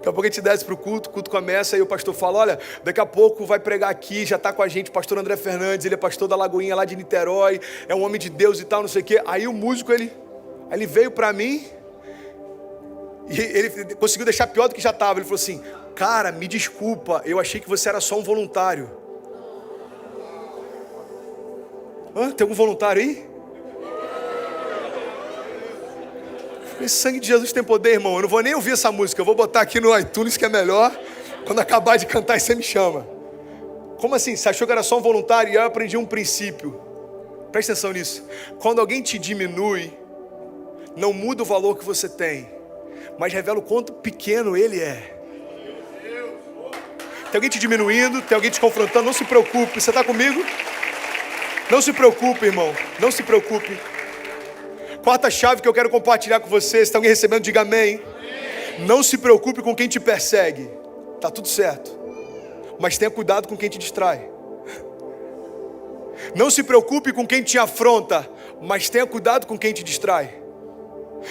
Daqui a pouco a gente desce pro culto, o culto começa, aí o pastor fala, olha, daqui a pouco vai pregar aqui, já está com a gente o pastor André Fernandes, ele é pastor da Lagoinha lá de Niterói, é um homem de Deus e tal, não sei o quê. Aí o músico, ele veio para mim, e ele conseguiu deixar pior do que já estava. Ele falou assim, cara, me desculpa, eu achei que você era só um voluntário. Tem algum voluntário aí? Esse sangue de Jesus tem poder, irmão. Eu não vou nem ouvir essa música. Eu vou botar aqui no iTunes, que é melhor. Quando acabar de cantar, você me chama. Como assim? Você achou que era só um voluntário? E eu aprendi um princípio. Presta atenção nisso. Quando alguém te diminui, não muda o valor que você tem, mas revela o quanto pequeno ele é. Tem alguém te diminuindo, tem alguém te confrontando. Não se preocupe. Você está comigo? Não se preocupe, irmão. Não se preocupe. Quarta chave que eu quero compartilhar com vocês. Se tem alguém recebendo, diga amém. Não se preocupe com quem te persegue. Tá tudo certo. Mas tenha cuidado com quem te distrai. Não se preocupe com quem te afronta, mas tenha cuidado com quem te distrai.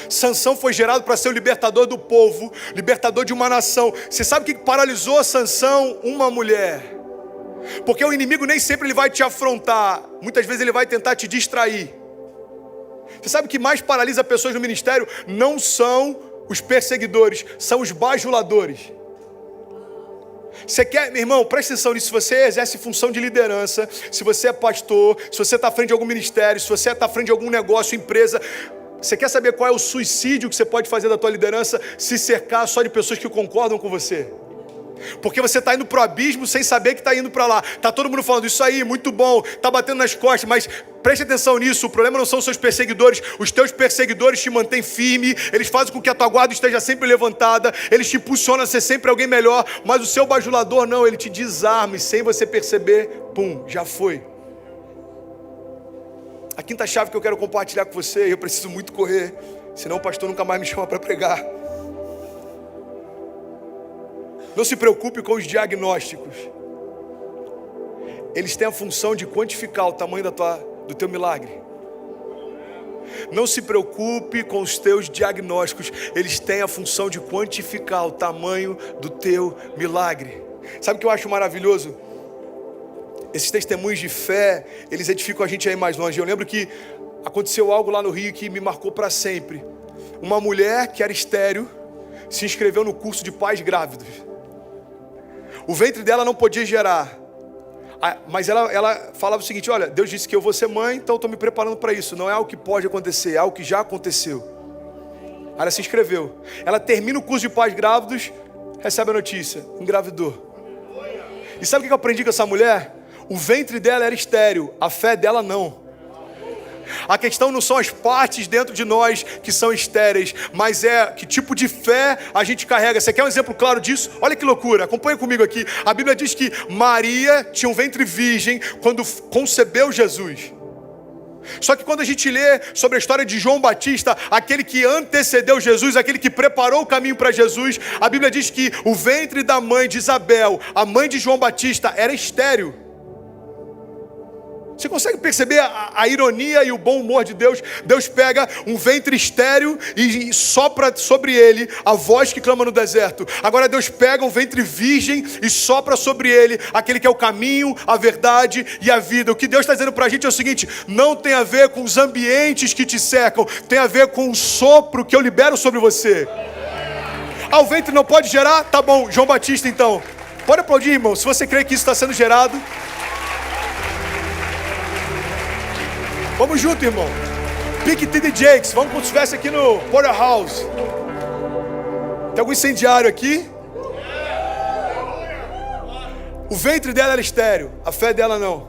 Sansão foi gerado para ser o libertador do povo, libertador de uma nação. Você sabe o que paralisou Sansão? Uma mulher. Porque o inimigo nem sempre ele vai te afrontar. Muitas vezes ele vai tentar te distrair. Você sabe o que mais paralisa pessoas no ministério? Não são os perseguidores, são os bajuladores. Você quer, meu irmão, presta atenção nisso. Se você exerce função de liderança, se você é pastor, se você está à frente de algum ministério, se você está à frente de algum negócio, empresa, você quer saber qual é o suicídio que você pode fazer da tua liderança? Se cercar só de pessoas que concordam com você. Porque você está indo para o abismo sem saber que está indo para lá. Está todo mundo falando, isso aí, muito bom, está batendo nas costas, mas preste atenção nisso, o problema não são os seus perseguidores. Os teus perseguidores te mantêm firme, eles fazem com que a tua guarda esteja sempre levantada, eles te impulsionam a ser sempre alguém melhor, mas o seu bajulador não, ele te desarma e sem você perceber, pum, já foi. A quinta chave que eu quero compartilhar com você, e eu preciso muito correr, senão o pastor nunca mais me chama para pregar. Não se preocupe com os diagnósticos. Eles têm a função de quantificar o tamanho do teu milagre. Não se preocupe com os teus diagnósticos. Eles têm a função de quantificar o tamanho do teu milagre. Sabe o que eu acho maravilhoso? Esses testemunhos de fé, eles edificam a gente aí mais longe. Eu lembro que aconteceu algo lá no Rio que me marcou para sempre. Uma mulher que era estéril se inscreveu no curso de pais grávidos. O ventre dela não podia gerar, mas ela falava o seguinte, olha, Deus disse que eu vou ser mãe, então eu estou me preparando para isso. Não é algo que pode acontecer, é algo que já aconteceu. Ela se inscreveu. Ela termina o curso de pais grávidos, recebe a notícia, engravidou. E sabe o que eu aprendi com essa mulher? O ventre dela era estéril, a fé dela não. A questão não são as partes dentro de nós que são estéreis, mas é que tipo de fé a gente carrega. Você quer um exemplo claro disso? Olha que loucura, acompanha comigo aqui. A Bíblia diz que Maria tinha um ventre virgem quando concebeu Jesus. Só que quando a gente lê sobre a história de João Batista, aquele que antecedeu Jesus, aquele que preparou o caminho para Jesus, a Bíblia diz que o ventre da mãe de Isabel, a mãe de João Batista, era estéril. Você consegue perceber a ironia e o bom humor de Deus? Deus pega um ventre estéril e sopra sobre ele a voz que clama no deserto. Agora Deus pega um ventre virgem e sopra sobre ele aquele que é o caminho, a verdade e a vida. O que Deus está dizendo para a gente é o seguinte: não tem a ver com os ambientes que te cercam, tem a ver com o sopro que eu libero sobre você. O ventre não pode gerar? Tá bom, João Batista então. Pode aplaudir, irmão, se você crê que isso está sendo gerado. Vamos junto, irmão. Pique TD Jakes. Vamos como se estivesse aqui no Porterhouse. Tem algum incendiário aqui? O ventre dela era estéril. A fé dela não.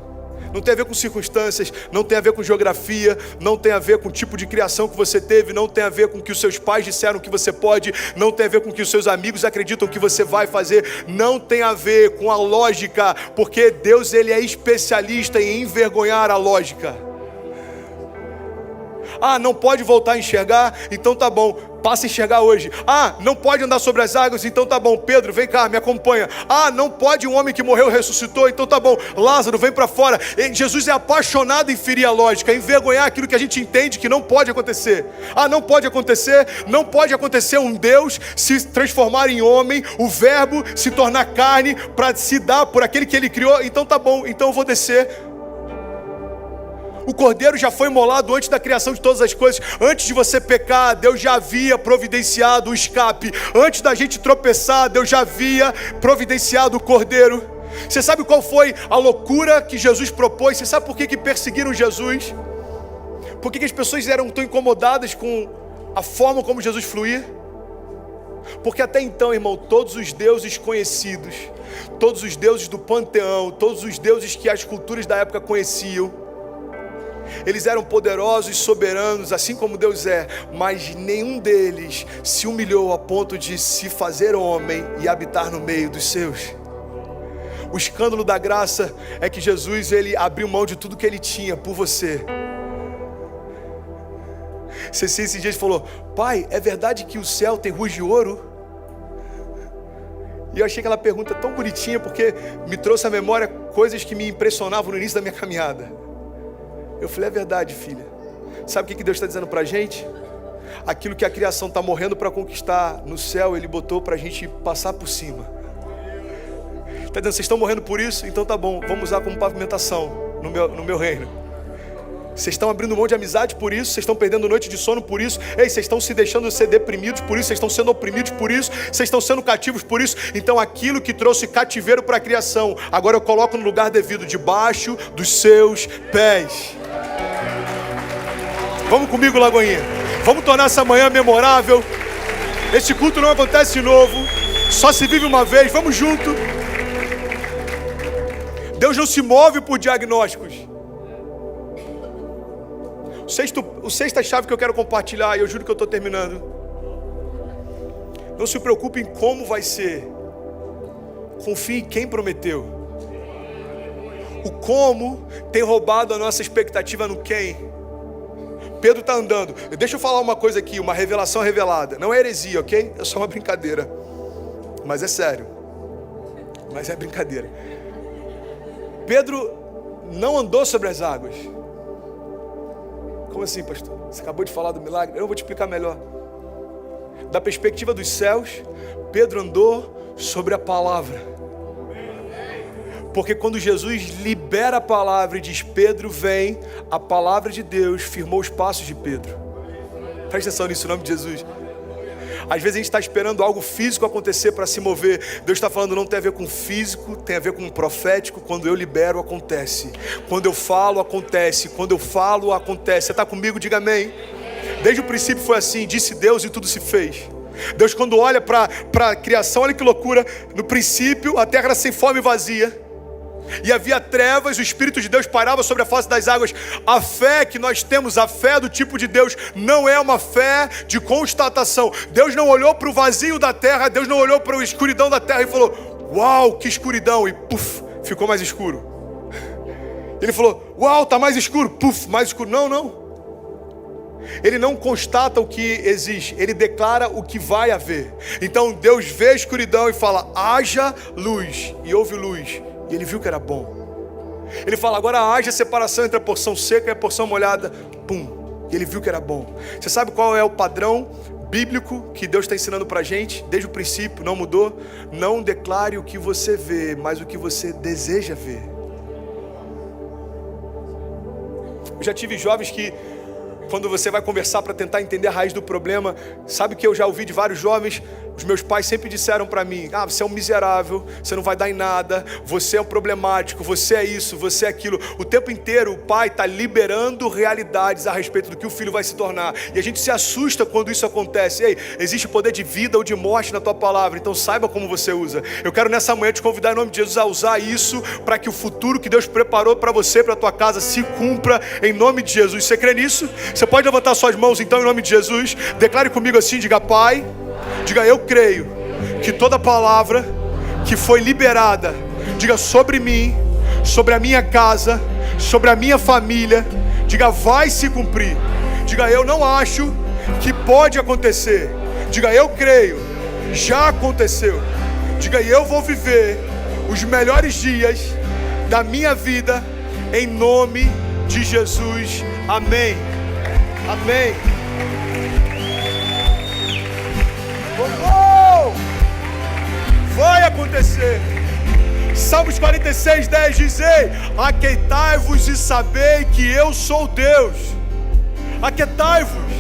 não tem a ver com circunstâncias, não tem a ver com geografia, não tem a ver com o tipo de criação que você teve, não tem a ver com o que os seus pais disseram que você pode, não tem a ver com o que os seus amigos acreditam que você vai fazer, não tem a ver com a lógica, porque Deus, ele é especialista em envergonhar a lógica. Ah, não pode voltar a enxergar? Então tá bom, passa a enxergar hoje. Ah, não pode andar sobre as águas? Então tá bom, Pedro, vem cá, me acompanha. Ah, não pode um homem que morreu ressuscitou? Então tá bom, Lázaro, vem para fora. Jesus é apaixonado em ferir a lógica, em envergonhar aquilo que a gente entende que não pode acontecer. Ah, não pode acontecer um Deus se transformar em homem, o verbo se tornar carne para se dar por aquele que ele criou. Então tá bom, então eu vou descer. O cordeiro já foi imolado antes da criação de todas as coisas. Antes de você pecar, Deus já havia providenciado o escape. Antes da gente tropeçar, Deus já havia providenciado o cordeiro. Você sabe qual foi a loucura que Jesus propôs? Você sabe por que perseguiram Jesus? Por que as pessoas eram tão incomodadas com a forma como Jesus fluía? Porque até então, irmão, todos os deuses conhecidos, todos os deuses do panteão, todos os deuses que as culturas da época conheciam, eles eram poderosos, soberanos, assim como Deus é, mas nenhum deles se humilhou a ponto de se fazer homem e habitar no meio dos seus. O escândalo da graça é que Jesus, ele abriu mão de tudo que ele tinha por você. Ceci esses dias falou: pai, é verdade que o céu tem ruas de ouro? E eu achei aquela pergunta tão bonitinha, porque me trouxe à memória coisas que me impressionavam no início da minha caminhada. Eu falei: é verdade, filha. Sabe o que Deus está dizendo para a gente? Aquilo que a criação está morrendo para conquistar no céu, Ele botou para a gente passar por cima. Está dizendo: vocês estão morrendo por isso? Então tá bom, vamos usar como pavimentação no meu reino. Vocês estão abrindo mão de amizade por isso, vocês estão perdendo noite de sono por isso, ei, vocês estão se deixando ser deprimidos por isso, vocês estão sendo oprimidos por isso, vocês estão sendo cativos por isso. Então aquilo que trouxe cativeiro para a criação, agora eu coloco no lugar devido, debaixo dos seus pés. Vamos comigo, Lagoinha. Vamos tornar essa manhã memorável. Esse culto não acontece de novo, só se vive uma vez. Vamos junto. Deus não se move por diagnósticos. O sexta chave que eu quero compartilhar, e eu juro que eu estou terminando. Não se preocupe em como vai ser. Confie em quem prometeu. O como tem roubado a nossa expectativa no quem. Pedro está andando. Deixa eu falar uma coisa aqui, uma revelação revelada. Não é heresia, ok? É só uma brincadeira. Mas é sério. Mas é brincadeira. Pedro não andou sobre as águas. Como assim, pastor? Você acabou de falar do milagre? Eu vou te explicar melhor. Da perspectiva dos céus, Pedro andou sobre a palavra. Porque quando Jesus libera a palavra e diz: Pedro, vem, a palavra de Deus firmou os passos de Pedro. Presta atenção nisso, em nome de Jesus. Às vezes a gente está esperando algo físico acontecer para se mover. Deus está falando: não tem a ver com físico, tem a ver com profético. Quando eu libero, acontece. Quando eu falo, acontece. Quando eu falo, acontece. Você está comigo? Diga amém. Desde o princípio foi assim, disse Deus e tudo se fez. Deus, quando olha para a criação, olha que loucura. No princípio a terra era sem forma e vazia, e havia trevas, o Espírito de Deus pairava sobre a face das águas. A fé que nós temos, a fé do tipo de Deus, não é uma fé de constatação. Deus não olhou para o vazio da terra, Deus não olhou para a escuridão da terra e falou: uau, que escuridão, e puf, ficou mais escuro. Ele falou: uau, está mais escuro, puf, mais escuro. Não. Ele não constata o que existe, ele declara o que vai haver. Então Deus vê a escuridão e fala: haja luz, e houve luz. E ele viu que era bom. Ele fala: agora haja separação entre a porção seca e a porção molhada. Pum. E ele viu que era bom. Você sabe qual é o padrão bíblico que Deus está ensinando para a gente? Desde o princípio, não mudou. Não declare o que você vê, mas o que você deseja ver. Eu já tive jovens que, quando você vai conversar para tentar entender a raiz do problema, sabe que eu já ouvi de vários jovens Os meus pais sempre disseram para mim, você é um miserável, você não vai dar em nada, você é um problemático, você é isso, você é aquilo. O tempo inteiro o pai está liberando realidades a respeito do que o filho vai se tornar. E a gente se assusta quando isso acontece. Ei, existe poder de vida ou de morte na tua palavra, então saiba como você usa. Eu quero nessa manhã te convidar em nome de Jesus a usar isso para que o futuro que Deus preparou para você, para a tua casa, se cumpra em nome de Jesus. Você crê nisso? Você pode levantar suas mãos então em nome de Jesus. Declare comigo assim, diga: Pai, diga: eu creio que toda palavra que foi liberada, diga, sobre mim, sobre a minha casa, sobre a minha família, diga, vai se cumprir. Diga: eu não acho que pode acontecer. Diga: eu creio, já aconteceu. Diga: eu vou viver os melhores dias da minha vida em nome de Jesus. Amém. Amém. Vai acontecer. Salmos 46:10 diz: ei, aquietai-vos e sabei que eu sou Deus. Aquietai-vos.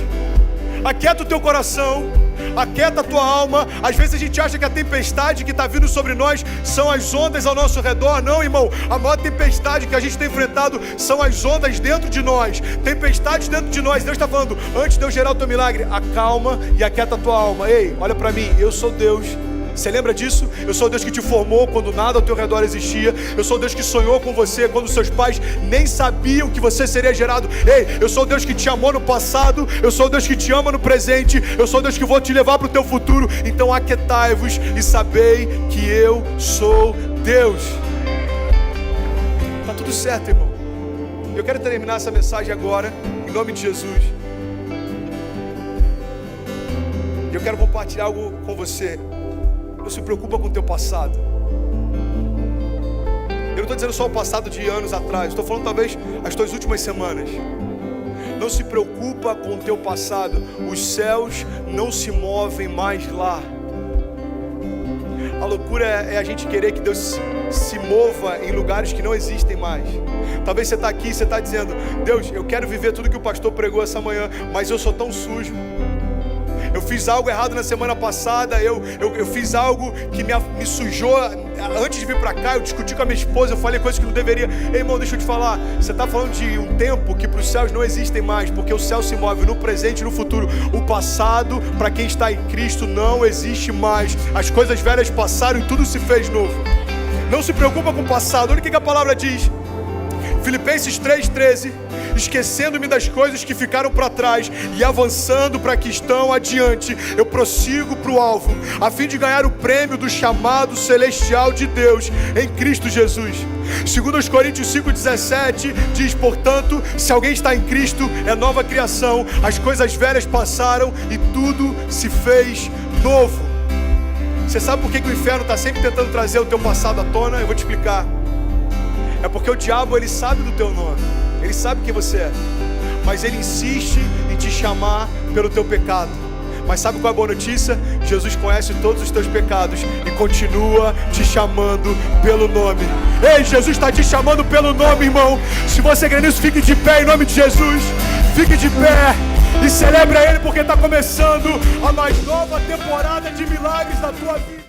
Aquieta o teu coração, aquieta a tua alma. Às vezes a gente acha que a tempestade que está vindo sobre nós são as ondas ao nosso redor. Não, irmão, a maior tempestade que a gente tem enfrentado são as ondas dentro de nós. Tempestades dentro de nós. Deus está falando, antes de eu gerar o teu milagre, acalma e aquieta a tua alma. Ei, olha para mim, eu sou Deus. Você lembra disso? Eu sou o Deus que te formou quando nada ao teu redor existia. Eu sou o Deus que sonhou com você quando seus pais nem sabiam que você seria gerado. Ei, eu sou o Deus que te amou no passado. Eu sou o Deus que te ama no presente. Eu sou o Deus que vou te levar para o teu futuro. Então aquietai-vos e sabei que eu sou Deus. Tá tudo certo, irmão. Eu quero terminar essa mensagem agora, em nome de Jesus. E eu quero compartilhar algo com você. Não se preocupa com o teu passado. Eu não estou dizendo só o passado de anos atrás. Estou falando talvez as tuas últimas semanas. Não se preocupa com o teu passado. Os céus não se movem mais lá. A loucura é a gente querer que Deus se mova em lugares que não existem mais. Talvez você está aqui e você está dizendo: Deus, eu quero viver tudo que o pastor pregou essa manhã, mas eu sou tão sujo. Eu fiz algo errado na semana passada, eu fiz algo que me sujou. Antes de vir para cá, eu discuti com a minha esposa, eu falei coisas que não deveria. Ei, irmão, deixa eu te falar, você está falando de um tempo que para os céus não existem mais, porque o céu se move no presente e no futuro. O passado, para quem está em Cristo, não existe mais. As coisas velhas passaram e tudo se fez novo. Não se preocupa com o passado. Olha o que a palavra diz. Filipenses 3:13, esquecendo-me das coisas que ficaram para trás e avançando para que estão adiante, eu prossigo para o alvo, a fim de ganhar o prêmio do chamado celestial de Deus em Cristo Jesus. 2 Coríntios 5:17 diz: portanto, se alguém está em Cristo, é nova criação, as coisas velhas passaram e tudo se fez novo. Você sabe por que o inferno está sempre tentando trazer o teu passado à tona? Eu vou te explicar. É porque o diabo, ele sabe do teu nome, ele sabe quem você é, mas ele insiste em te chamar pelo teu pecado. Mas sabe qual é a boa notícia? Jesus conhece todos os teus pecados e continua te chamando pelo nome. Ei, Jesus está te chamando pelo nome, irmão. Se você crê nisso, fique de pé em nome de Jesus. Fique de pé e celebre a Ele, porque está começando a mais nova temporada de milagres na tua vida.